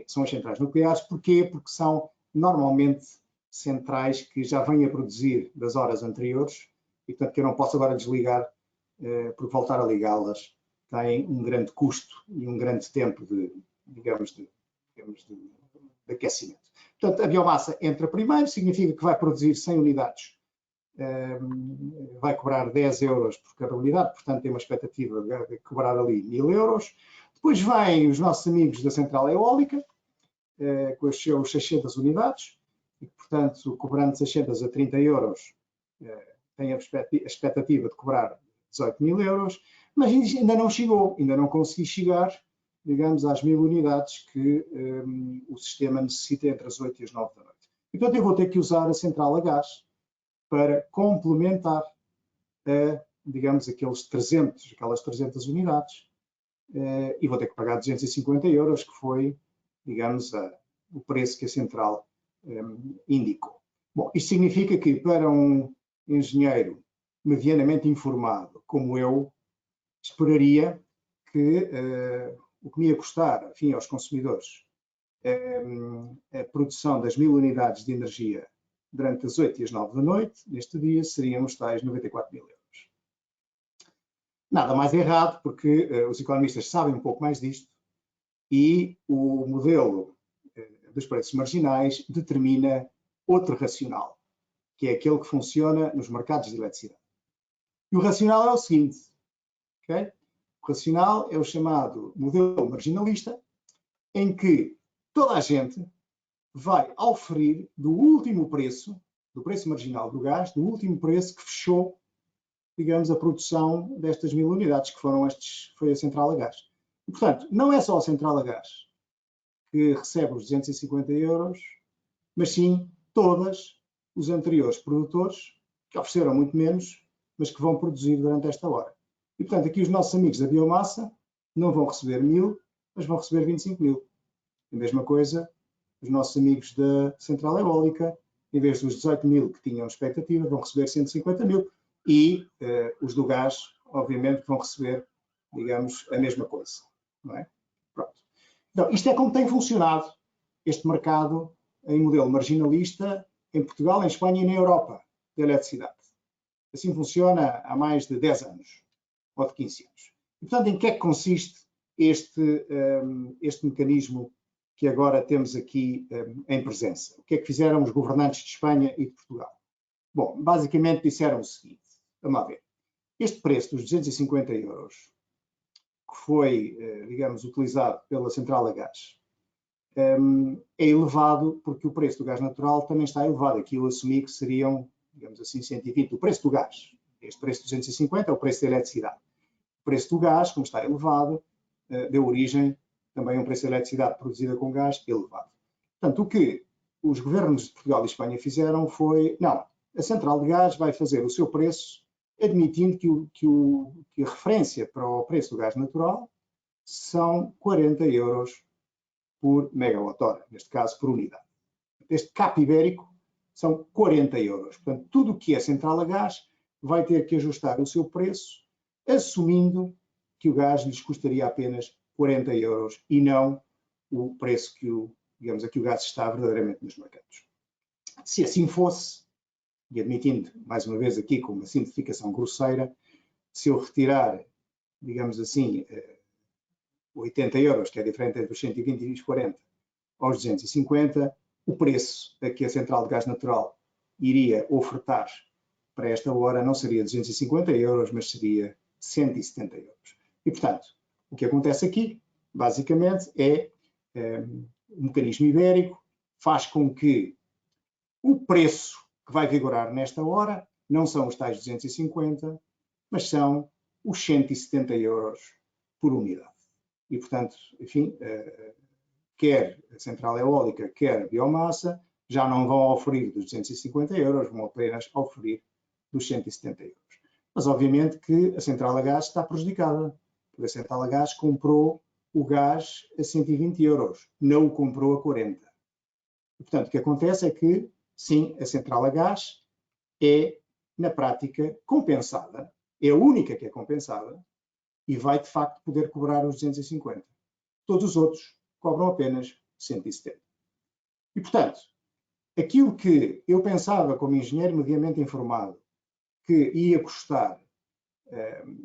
são as centrais nucleares. Porquê? Porque são normalmente centrais que já vêm a produzir das horas anteriores e, portanto, que eu não posso agora desligar, porque voltar a ligá-las tem um grande custo e um grande tempo de aquecimento. Portanto, a biomassa entra primeiro, significa que vai produzir 100 unidades, vai cobrar 10 euros por cada unidade, portanto tem uma expectativa de cobrar ali 1000 euros. Depois vêm os nossos amigos da central eólica, com as seus 600 unidades, e portanto, cobrando 600 a 30 euros, tem a expectativa de cobrar 18.000 euros, mas ainda não chegou, ainda não consegui chegar, digamos, às 1000 unidades que o sistema necessita entre as 8 e as 9 da noite. Portanto, eu vou ter que usar a central a gás para complementar, digamos, aquelas 300 unidades, e vou ter que pagar 250 euros, que foi, digamos, o preço que a central indicou. Bom, isto significa que para um engenheiro medianamente informado como eu, esperaria que o que me ia custar, enfim, aos consumidores, a produção das 1000 unidades de energia durante as 8 e as 9 da noite, neste dia, seriam os tais 94.000 euros. Nada mais errado, porque os economistas sabem um pouco mais disto, e o modelo dos preços marginais determina outro racional, que é aquele que funciona nos mercados de eletricidade. E o racional é o seguinte, ok? O racional é o chamado modelo marginalista, em que toda a gente vai auferir do último preço, do preço marginal do gás, do último preço que fechou, digamos, a produção destas 1000 unidades, que foi a central a gás. E, portanto, não é só a central a gás que recebe os 250 euros, mas sim todos os anteriores produtores que ofereceram muito menos, mas que vão produzir durante esta hora. E, portanto, aqui os nossos amigos da biomassa não vão receber 1000, mas vão receber 25.000. A mesma coisa, os nossos amigos da central eólica, em vez dos 18.000 que tinham expectativa, vão receber 150.000. E os do gás, obviamente, vão receber, digamos, a mesma coisa. Não é? Pronto. Então, isto é como tem funcionado este mercado em modelo marginalista em Portugal, em Espanha e na Europa, de eletricidade. Assim funciona há mais de 10 anos, ou de 15 anos. E, portanto, em que é que consiste este mecanismo que agora temos aqui em presença? O que é que fizeram os governantes de Espanha e de Portugal? Bom, basicamente disseram o seguinte, vamos lá ver. Este preço dos 250 euros, que foi, digamos, utilizado pela central a gás, é elevado porque o preço do gás natural também está elevado. Aqui eu assumi que seriam, digamos assim, 120. O preço do gás, este preço de 250 é o preço da eletricidade. O preço do gás, como está elevado, deu origem também a um preço da eletricidade produzida com gás elevado. Portanto, o que os governos de Portugal e Espanha fizeram foi, não, a central de gás vai fazer o seu preço admitindo que a referência para o preço do gás natural são 40 euros por megawatt-hora, neste caso por unidade. Este cap ibérico são 40 euros. Portanto, tudo o que é central a gás vai ter que ajustar o seu preço, assumindo que o gás lhes custaria apenas 40 euros e não o preço que digamos, a que o gás está verdadeiramente nos mercados. Se assim fosse, e admitindo, mais uma vez aqui com uma simplificação grosseira, se eu retirar, digamos assim, 80 euros, que é diferente entre os 120 e os 40, aos 250, o preço a que a central de gás natural iria ofertar para esta hora não seria 250 euros, mas seria 170 euros. E, portanto, o que acontece aqui, basicamente, é o mecanismo ibérico faz com que o preço que vai vigorar nesta hora não são os tais 250, mas são os 170 euros por unidade. E, portanto, enfim, quer a central eólica, quer a biomassa, já não vão oferir dos 250 euros, vão apenas oferir dos 170 euros. Mas, obviamente, que a central a gás está prejudicada, porque a central a gás comprou o gás a 120 euros, não o comprou a 40. E, portanto, o que acontece é que, sim, a central a gás é, na prática, compensada, é a única que é compensada e vai, de facto, poder cobrar os 250. Todos os outros cobram apenas 170. E, portanto, aquilo que eu pensava como engenheiro mediamente informado que ia custar,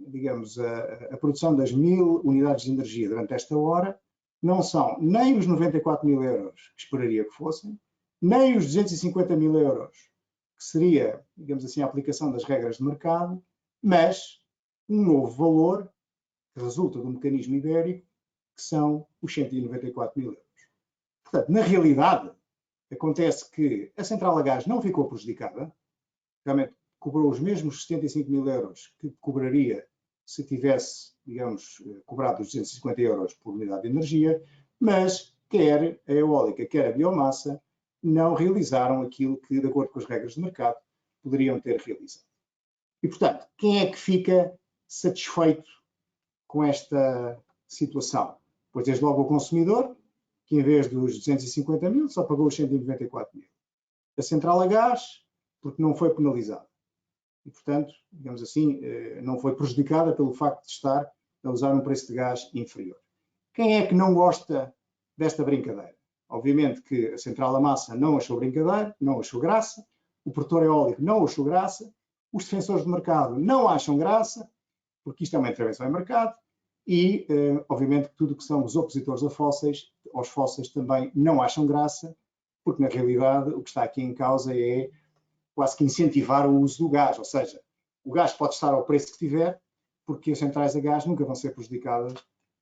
digamos, a produção das 1000 unidades de energia durante esta hora, não são nem os 94.000 euros que esperaria que fossem, nem os 250.000 euros, que seria, digamos assim, a aplicação das regras de mercado, mas um novo valor que resulta do mecanismo ibérico, que são os 194.000 euros. Portanto, na realidade, acontece que a central a gás não ficou prejudicada, realmente cobrou os mesmos 75.000 euros que cobraria se tivesse, digamos, cobrado os 250 euros por unidade de energia, mas quer a eólica, quer a biomassa, não realizaram aquilo que, de acordo com as regras de mercado, poderiam ter realizado. E, portanto, quem é que fica satisfeito com esta situação? Pois, desde logo, o consumidor, que em vez dos 250.000 só pagou os 194.000. A central a gás, porque não foi penalizada. E, portanto, digamos assim, não foi prejudicada pelo facto de estar a usar um preço de gás inferior. Quem é que não gosta desta brincadeira? Obviamente que a central a massa não achou brincadeira, não achou graça, o produtor eólico não achou graça, os defensores do mercado não acham graça, porque isto é uma intervenção em mercado, e, obviamente, tudo que são os opositores aos fósseis também não acham graça, porque, na realidade, o que está aqui em causa é quase que incentivar o uso do gás, ou seja, o gás pode estar ao preço que tiver, porque as centrais a gás nunca vão ser prejudicadas,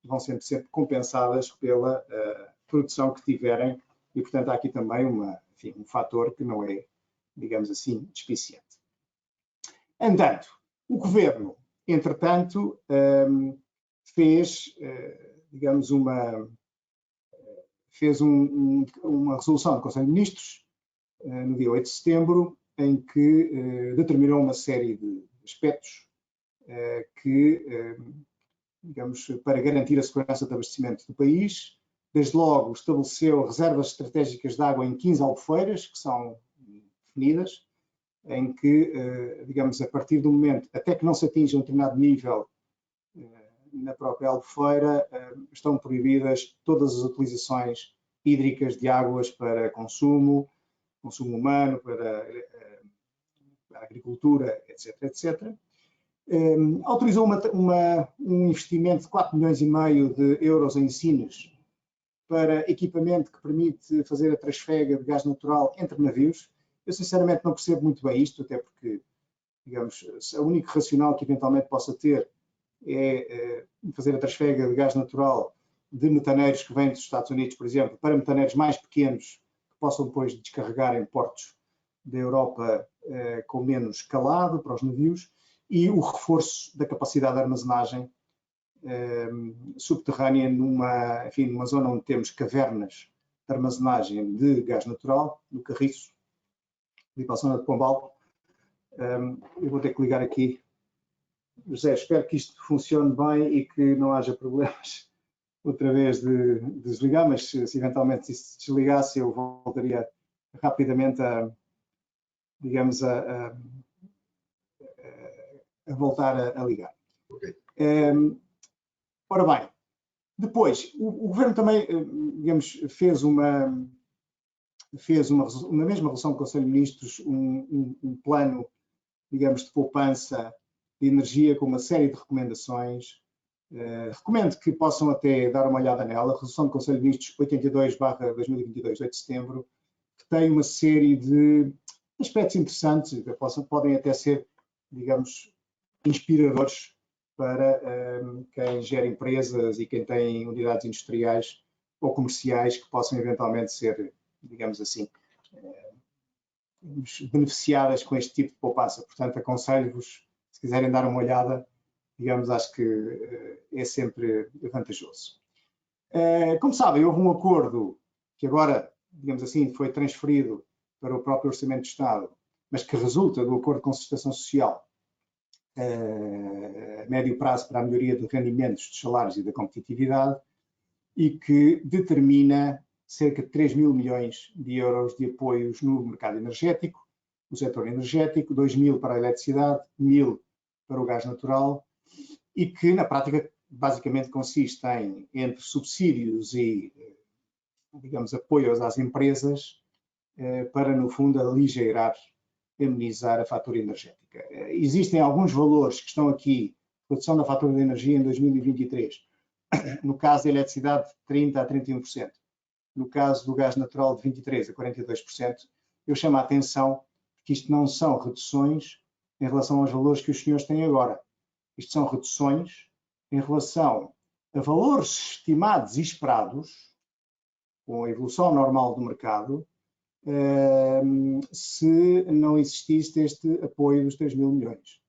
vão sempre ser compensadas pela produção que tiverem, e, portanto, há aqui também um fator que não é, digamos assim, despiciente. Andando, o Governo, entretanto, fez, digamos, uma resolução do Conselho de Ministros, no dia 8 de setembro, em que determinou uma série de aspectos que, digamos, para garantir a segurança de abastecimento do país. Desde logo, estabeleceu reservas estratégicas de água em 15 albufeiras, que são definidas, em que, digamos, a partir do momento, até que não se atinja um determinado nível na própria albufeira, estão proibidas todas as utilizações hídricas de águas para consumo humano, para a agricultura, etc, etc. Autorizou um investimento de 4,5 milhões de euros em Sines para equipamento que permite fazer a trasfega de gás natural entre navios. Eu, sinceramente, não percebo muito bem isto, até porque, digamos, o único racional que eventualmente possa ter é fazer a trasfega de gás natural de metaneiros que vêm dos Estados Unidos, por exemplo, para metaneiros mais pequenos que possam depois descarregar em portos da Europa com menos calado para os navios, e o reforço da capacidade de armazenagem subterrânea numa zona onde temos cavernas de armazenagem de gás natural, no Carriço, ali para a zona de Pombal. Eu vou ter que ligar aqui. José, espero que isto funcione bem e que não haja problemas outra vez de desligar, mas se eventualmente se desligasse, eu voltaria rapidamente digamos, a voltar a ligar. Okay. Ora bem, depois, o Governo também, digamos, fez na mesma resolução do Conselho de Ministros, um plano, digamos, de poupança de energia com uma série de recomendações. Recomendo que possam até dar uma olhada nela. A resolução do Conselho de Ministros 82/2022, 8 de setembro, que tem uma série de aspectos interessantes, que podem até ser, digamos, inspiradores para quem gera empresas e quem tem unidades industriais ou comerciais que possam eventualmente ser, digamos assim, beneficiadas com este tipo de poupança. Portanto, aconselho-vos, se quiserem dar uma olhada, digamos, acho que é sempre vantajoso. Como sabem, houve um acordo que agora, digamos assim, foi transferido para o próprio Orçamento de Estado, mas que resulta do acordo de concertação social a médio prazo para a melhoria de rendimentos, dos salários e da competitividade, e que determina cerca de 3 mil milhões de euros de apoios no mercado energético, no setor energético, 2 mil para a eletricidade, 1.000 para o gás natural, e que na prática basicamente consiste entre subsídios e, digamos, apoios às empresas para, no fundo, aligeirar, amenizar a fatura energética. Existem alguns valores que estão aqui, redução da fatura de energia em 2023, no caso da eletricidade, 30% a 31%, no caso do gás natural, de 23% a 42%. Eu chamo a atenção que isto não são reduções em relação aos valores que os senhores têm agora. Isto são reduções em relação a valores estimados e esperados, com a evolução normal do mercado, se não existisse este apoio dos 3 mil milhões.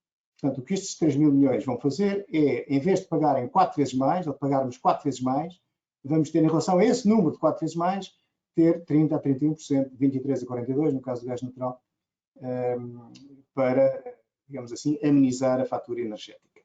Portanto, o que estes 3 mil milhões vão fazer é, em vez de pagarem 4 vezes mais, ou de pagarmos 4 vezes mais, vamos ter, em relação a esse número de 4 vezes mais, ter 30% a 31%, 23% a 42%, no caso do gás natural, para, digamos assim, amenizar a fatura energética.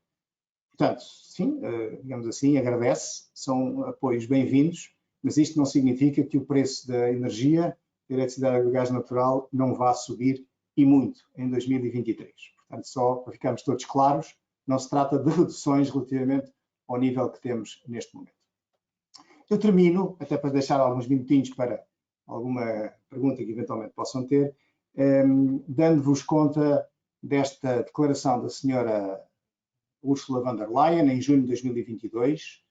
Portanto, sim, digamos assim, agradece, são apoios bem-vindos, mas isto não significa que o preço da energia, da eletricidade e do gás natural não vá subir, e muito, em 2023. Portanto, só para ficarmos todos claros, não se trata de reduções relativamente ao nível que temos neste momento. Eu termino, até para deixar alguns minutinhos para alguma pergunta que eventualmente possam ter, dando-vos conta desta declaração da senhora Ursula von der Leyen, em junho de 2022,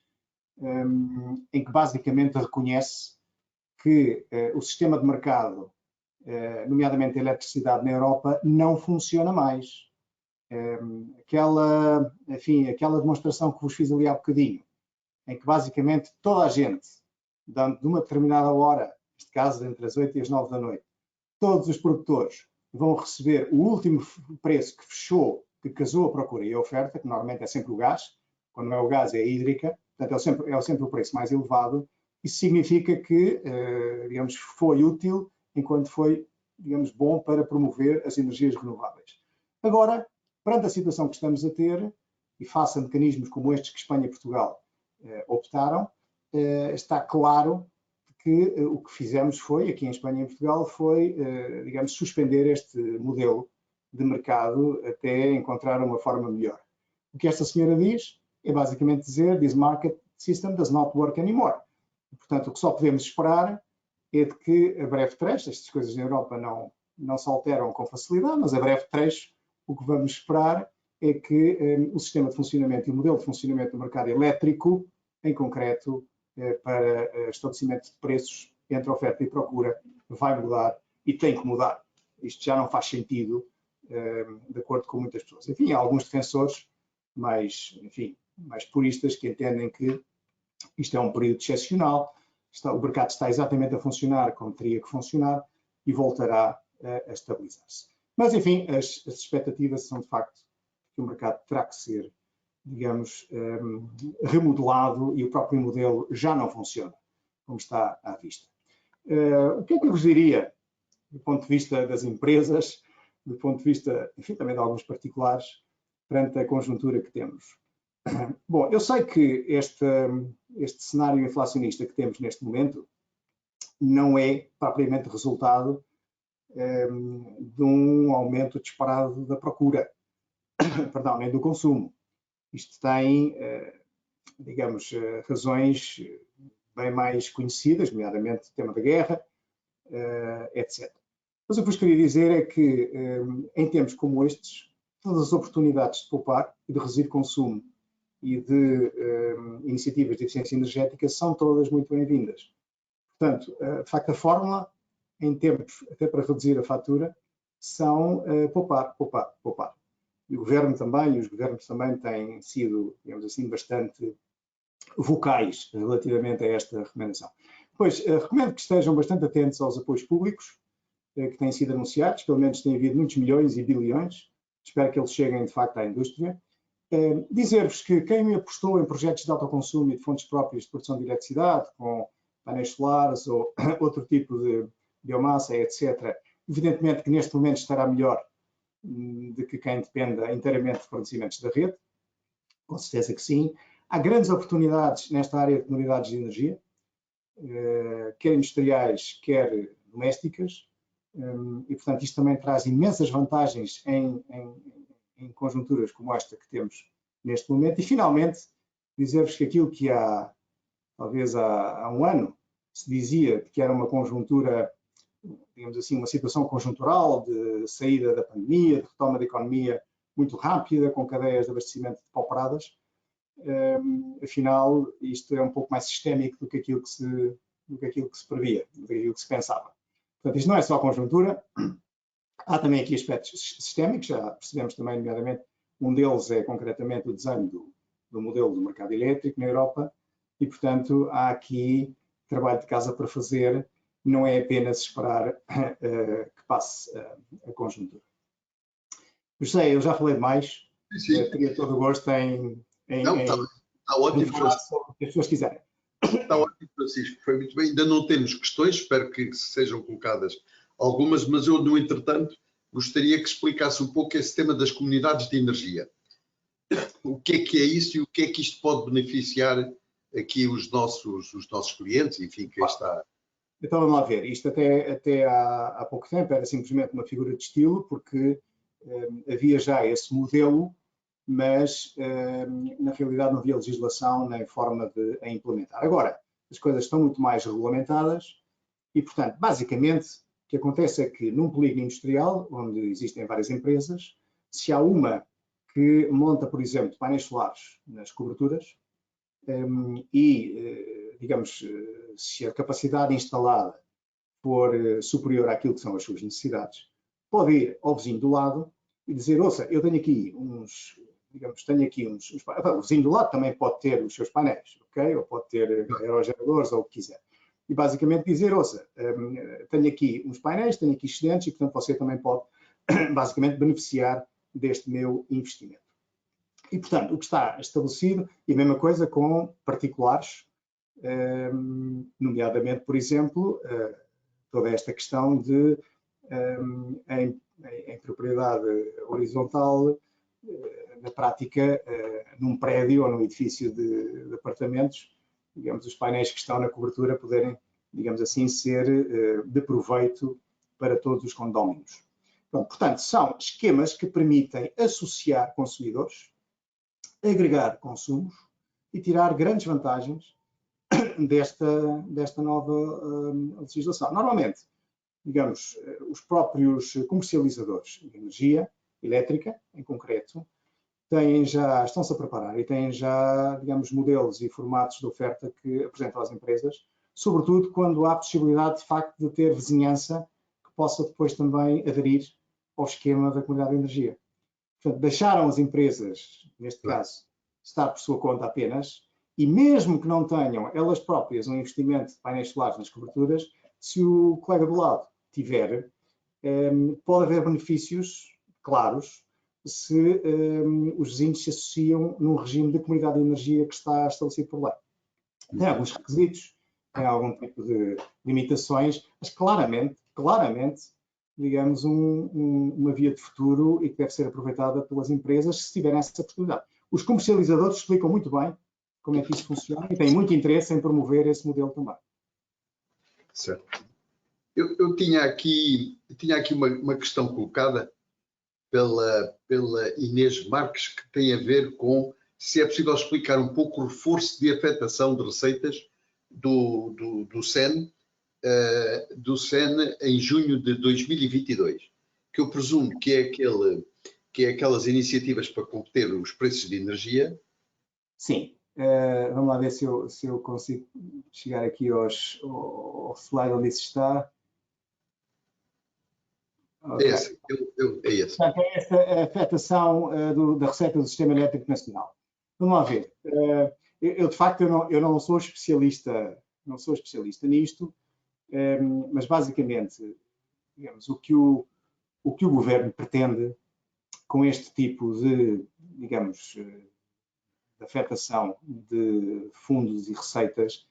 em que basicamente reconhece que o sistema de mercado, nomeadamente a eletricidade na Europa, não funciona mais. Enfim, aquela demonstração que vos fiz ali há bocadinho, em que basicamente toda a gente, de uma determinada hora, neste caso entre as 8 e as 9 da noite, todos os produtores vão receber o último preço que fechou, que casou a procura e a oferta, que normalmente é sempre o gás, quando não é o gás é a hídrica, portanto é sempre o preço mais elevado. Isso significa que, digamos, foi útil enquanto foi, digamos, bom para promover as energias renováveis. Agora, perante a situação que estamos a ter, e face a mecanismos como estes que Espanha e Portugal optaram, está claro que o que fizemos foi, aqui em Espanha e em Portugal, foi, digamos, suspender este modelo de mercado até encontrar uma forma melhor. O que esta senhora diz é basicamente dizer this market system does not work anymore. Portanto, o que só podemos esperar é de que a breve trecho, estas coisas na Europa não se alteram com facilidade, mas a breve trecho, o que vamos esperar é que o sistema de funcionamento e o modelo de funcionamento do mercado elétrico, em concreto, para estabelecimento de preços entre oferta e procura, vai mudar e tem que mudar. Isto já não faz sentido, de acordo com muitas pessoas. Enfim, há alguns defensores mais puristas que entendem que isto é um período excepcional, o mercado está exatamente a funcionar como teria que funcionar e voltará a estabilizar-se. Mas, enfim, as expectativas são, de facto, que o mercado terá que ser, digamos, remodelado e o próprio modelo já não funciona, como está à vista. O que é que eu vos diria, do ponto de vista das empresas, do ponto de vista, enfim, também de alguns particulares, perante a conjuntura que temos? Bom, eu sei que este cenário inflacionista que temos neste momento não é propriamente resultado de um aumento disparado da procura, perdão, nem do consumo. Isto tem, digamos, razões bem mais conhecidas, nomeadamente o tema da guerra, etc. Mas o que vos queria dizer é que, em tempos como estes, todas as oportunidades de poupar e de reduzir consumo e de iniciativas de eficiência energética são todas muito bem-vindas. Portanto, de facto, a fórmula, em tempos, até para reduzir a fatura, são poupar, poupar, poupar. E o governo também, e os governos também têm sido, digamos assim, bastante vocais relativamente a esta recomendação. Pois, recomendo que estejam bastante atentos aos apoios públicos que têm sido anunciados, pelo menos tem havido muitos milhões e bilhões, espero que eles cheguem de facto à indústria. Dizer-vos que quem apostou em projetos de autoconsumo e de fontes próprias de produção de eletricidade, com painéis solares ou outro tipo de biomassa, etc., evidentemente que neste momento estará melhor do que quem dependa inteiramente de fornecimentos da rede, com certeza que sim. Há grandes oportunidades nesta área de comunidades de energia, quer industriais, quer domésticas, e portanto isto também traz imensas vantagens em conjunturas como esta que temos neste momento. E finalmente, dizer-vos que aquilo que talvez há um ano, se dizia que era uma conjuntura, digamos assim, uma situação conjuntural de saída da pandemia, de retoma da economia muito rápida, com cadeias de abastecimento pauperadas, afinal, isto é um pouco mais sistémico do que aquilo que se previa, do que aquilo que se pensava. Portanto, isto não é só conjuntura, há também aqui aspectos sistémicos, já percebemos também, nomeadamente, um deles é concretamente o desenho do modelo do mercado elétrico na Europa e, portanto, há aqui trabalho de casa para fazer, não é apenas esperar que passe a conjuntura. Eu já falei demais, teria todo o gosto em falar sobre o que as pessoas quiserem. Está ótimo, Francisco, foi muito bem. Ainda não temos questões, espero que sejam colocadas algumas, mas eu, no entretanto, gostaria que explicasse um pouco esse tema das comunidades de energia. O que é isso e o que é que isto pode beneficiar aqui os nossos clientes, enfim, quem está... Então vamos lá ver, isto até há pouco tempo era simplesmente uma figura de estilo, porque havia já esse modelo, mas na realidade não havia legislação nem forma de a implementar. Agora, as coisas estão muito mais regulamentadas e, portanto, basicamente, o que acontece é que num polígono industrial, onde existem várias empresas, se há uma que monta, por exemplo, painéis solares nas coberturas e, digamos, se a capacidade instalada for superior àquilo que são as suas necessidades, pode ir ao vizinho do lado e dizer, ouça, eu tenho aqui uns, digamos, o vizinho do lado também pode ter os seus painéis, ok? Ou pode ter aerogeradores ou o que quiser. E basicamente dizer, ouça, tenho aqui uns painéis, tenho aqui excedentes e, portanto, você também pode, basicamente, beneficiar deste meu investimento. E, portanto, o que está estabelecido, e a mesma coisa com particulares, nomeadamente, por exemplo, toda esta questão de, em propriedade horizontal, na prática, num prédio ou num edifício de apartamentos, digamos, os painéis que estão na cobertura poderem, digamos assim, ser de proveito para todos os condóminos. Bom, portanto, são esquemas que permitem associar consumidores, agregar consumos e tirar grandes vantagens desta nova legislação. Normalmente, digamos, os próprios comercializadores de energia elétrica, em concreto, estão-se a preparar e têm já, digamos, modelos e formatos de oferta que apresentam às empresas, sobretudo quando há possibilidade, de facto, de ter vizinhança que possa depois também aderir ao esquema da comunidade de energia. Portanto, deixaram as empresas, neste caso, estar por sua conta apenas, e mesmo que não tenham elas próprias um investimento de painéis solares nas coberturas, se o colega do lado tiver, pode haver benefícios claros se os vizinhos se associam num regime de comunidade de energia que está estabelecido por lei. Tem alguns requisitos, tem algum tipo de limitações, mas claramente, digamos, uma via de futuro e que deve ser aproveitada pelas empresas se tiverem essa oportunidade. Os comercializadores explicam muito bem como é que isso funciona e têm muito interesse em promover esse modelo também. Certo. Eu tinha aqui uma questão colocada pela Inês Marques, que tem a ver com se é possível explicar um pouco o reforço de afetação de receitas do SEN em junho de 2022, que eu presumo que é aquelas iniciativas para conter os preços de energia. Sim. Vamos lá ver se eu consigo chegar aqui ao slide onde isso está. Okay. É esse. Portanto, é esta afetação da receita do Sistema Elétrico Nacional. Vamos lá ver. Eu de facto, eu não sou especialista nisto, mas basicamente, digamos, o que o governo pretende com este tipo de, digamos, de afetação de fundos e receitas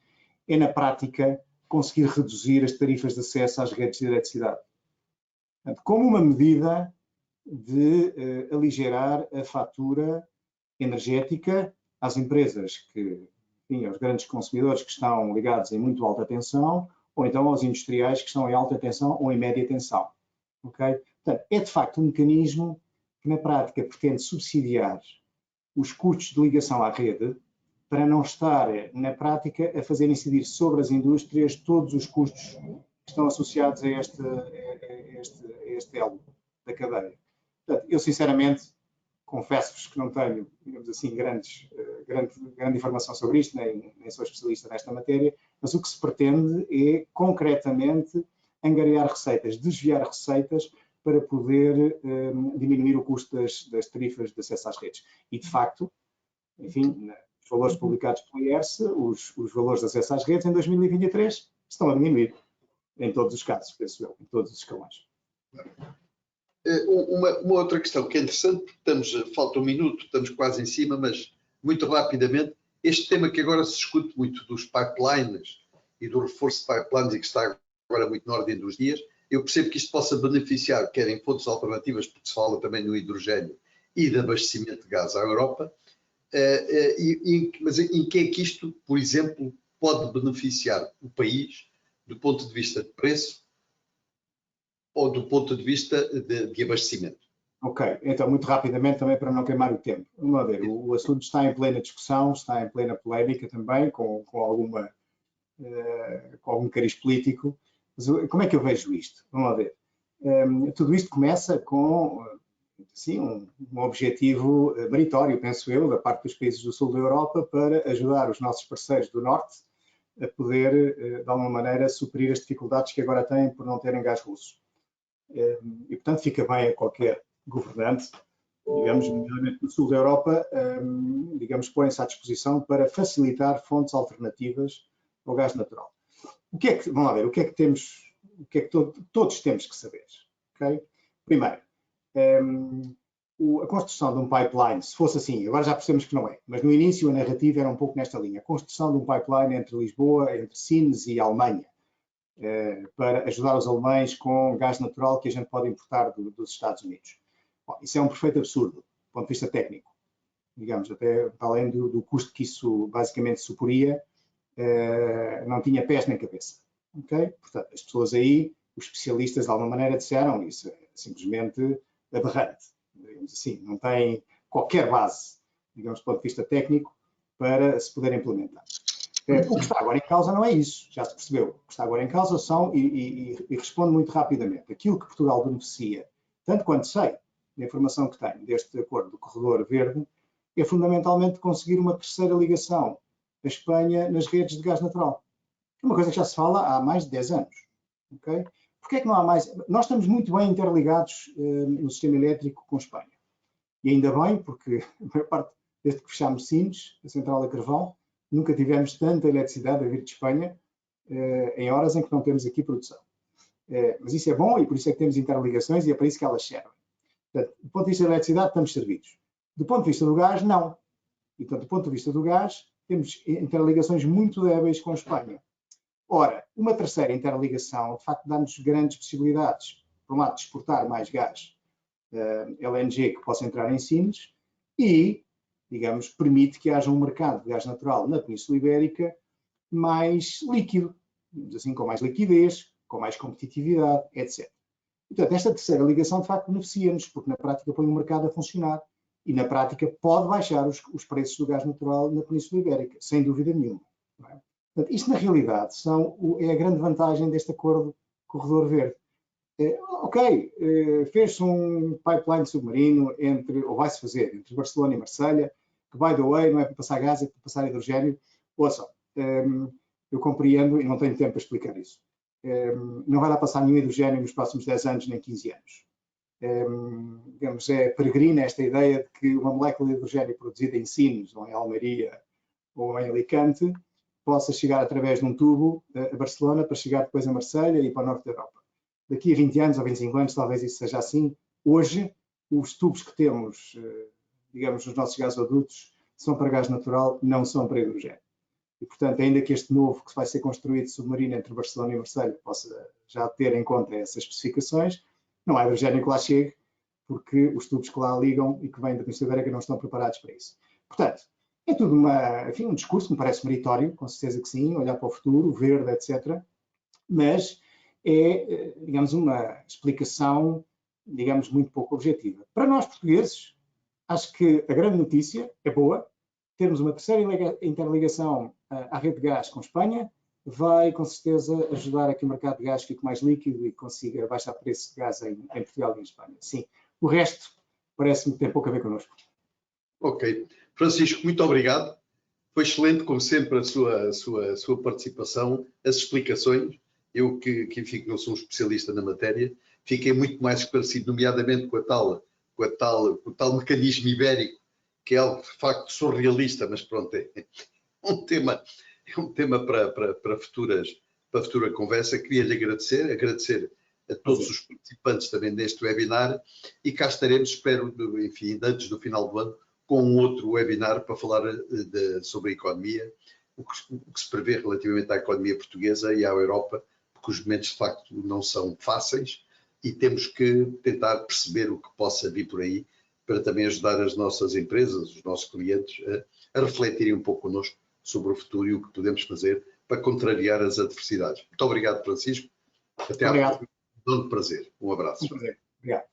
é, na prática, conseguir reduzir as tarifas de acesso às redes de eletricidade. Portanto, como uma medida de aligerar a fatura energética às empresas enfim, aos grandes consumidores que estão ligados em muito alta tensão, ou então aos industriais que estão em alta tensão ou em média tensão. Okay? Portanto, é de facto um mecanismo que na prática pretende subsidiar os custos de ligação à rede para não estar na prática a fazer incidir sobre as indústrias todos os custos que estão associados a este elo da cadeia. Portanto, eu sinceramente confesso-vos que não tenho, digamos assim, grande informação sobre isto, nem sou especialista nesta matéria, mas o que se pretende é, concretamente, angariar receitas, desviar receitas para poder diminuir o custo das tarifas de acesso às redes. E, de facto, enfim, os valores publicados pelo IERSE, os valores de acesso às redes em 2023 estão a diminuir, em todos os casos, penso eu, em todos os escalões. Uma outra questão que é interessante, porque falta um minuto, estamos quase em cima, mas muito rapidamente, este tema que agora se discute muito dos pipelines e do reforço de pipelines e que está agora muito na ordem dos dias, eu percebo que isto possa beneficiar, quer em fontes alternativas, porque se fala também no hidrogênio e de abastecimento de gás à Europa, mas em que é que isto, por exemplo, pode beneficiar o país do ponto de vista de preço ou do ponto de vista de abastecimento? Ok, então muito rapidamente também para não queimar o tempo. Vamos lá ver, o assunto está em plena discussão, está em plena polémica também, com algum cariz político. Mas como é que eu vejo isto? Vamos lá ver. Tudo isto começa com, sim, um objetivo meritório, penso eu, da parte dos países do sul da Europa para ajudar os nossos parceiros do norte a poder, de alguma maneira, suprir as dificuldades que agora têm por não terem gás russo. E, portanto, fica bem a qualquer governante, digamos, no sul da Europa, digamos, põe-se à disposição para facilitar fontes alternativas ao gás natural. Vamos lá ver, o que é que temos, o que é que todos temos que saber? Okay? Primeiro, a construção de um pipeline, se fosse assim, agora já percebemos que não é, mas no início a narrativa era um pouco nesta linha, a construção de um pipeline entre Lisboa, entre Sines e Alemanha, para ajudar os alemães com gás natural que a gente pode importar dos Estados Unidos. Bom, isso é um perfeito absurdo, do ponto de vista técnico, digamos, até para além do custo que isso basicamente suporia, não tinha pés nem cabeça. Okay? Portanto, as pessoas aí, os especialistas de alguma maneira disseram isso, é simplesmente aberrante, digamos assim, não tem qualquer base, digamos, do ponto de vista técnico, para se poder implementar. O que está agora em causa não é isso, já se percebeu. O que está agora em causa são, e respondo muito rapidamente, aquilo que Portugal beneficia, tanto quanto sei, da informação que tenho deste acordo do Corredor Verde, é fundamentalmente conseguir uma terceira ligação da Espanha nas redes de gás natural. É uma coisa que já se fala há mais de 10 anos. Okay? Porquê é que não há mais? Nós estamos muito bem interligados no sistema elétrico com a Espanha. E ainda bem, porque a maior parte, desde que fechámos Sines, a central da Carvão, nunca tivemos tanta eletricidade a vir de Espanha em horas em que não temos aqui produção. Mas isso é bom e por isso é que temos interligações e é para isso que elas servem. Portanto, do ponto de vista da eletricidade, estamos servidos. Do ponto de vista do gás, não. E, portanto, do ponto de vista do gás, temos interligações muito débeis com a Espanha. Ora, uma terceira interligação, de facto, dá-nos grandes possibilidades. Por um lado, de exportar mais gás LNG que possa entrar em Sines e, digamos, permite que haja um mercado de gás natural na Península Ibérica mais líquido, assim, com mais liquidez, com mais competitividade, etc. Portanto, esta terceira ligação, de facto, beneficia-nos, porque na prática põe o mercado a funcionar e, na prática, pode baixar os preços do gás natural na Península Ibérica, sem dúvida nenhuma. Não é? Portanto, isto, na realidade, é a grande vantagem deste acordo Corredor Verde. Fez-se um pipeline submarino ou vai-se fazer, entre Barcelona e Marselha, que, by the way, não é para passar gás, é para passar hidrogênio. Ouçam, eu compreendo e não tenho tempo para explicar isso. Não vai lá passar nenhum hidrogênio nos próximos 10 anos, nem 15 anos. Digamos, é peregrina esta ideia de que uma molécula de hidrogênio produzida em Sines, ou em Almeria, ou em Alicante, possa chegar através de um tubo a Barcelona para chegar depois a Marselha e para o norte da Europa. Daqui a 20 anos ou 25 anos talvez isso seja assim. Hoje, os tubos que temos, digamos, nos nossos gasodutos, são para gás natural, não são para hidrogênio. E, portanto, ainda que este novo que vai ser construído submarino entre Barcelona e Marselha possa já ter em conta essas especificações, não há hidrogênio que lá chegue, porque os tubos que lá ligam e que vêm da Península Ibérica não estão preparados para isso. Portanto, é tudo um discurso que me parece meritório, com certeza que sim, olhar para o futuro, verde, etc. Mas é, digamos, uma explicação, digamos, muito pouco objetiva. Para nós portugueses, acho que a grande notícia é boa. Termos uma terceira interligação à rede de gás com Espanha vai, com certeza, ajudar a que o mercado de gás fique mais líquido e consiga baixar o preço de gás em Portugal e em Espanha. Sim, o resto parece-me que tem pouco a ver connosco. Ok. Francisco, muito obrigado. Foi excelente, como sempre, a sua participação, as explicações. Eu, enfim, não sou um especialista na matéria, fiquei muito mais esclarecido, nomeadamente com o tal mecanismo ibérico, que é algo de facto surrealista, mas pronto, é um tema para futura conversa. Queria-lhe agradecer a todos os participantes também deste webinar e cá estaremos, espero, enfim, antes do final do ano, com um outro webinar para falar sobre a economia, o que se prevê relativamente à economia portuguesa e à Europa, porque os momentos de facto não são fáceis e temos que tentar perceber o que possa vir por aí para também ajudar as nossas empresas, os nossos clientes, a refletirem um pouco connosco sobre o futuro e o que podemos fazer para contrariar as adversidades. Muito obrigado, Francisco. Até à próxima. Um prazer. Um abraço. Um prazer. Obrigado.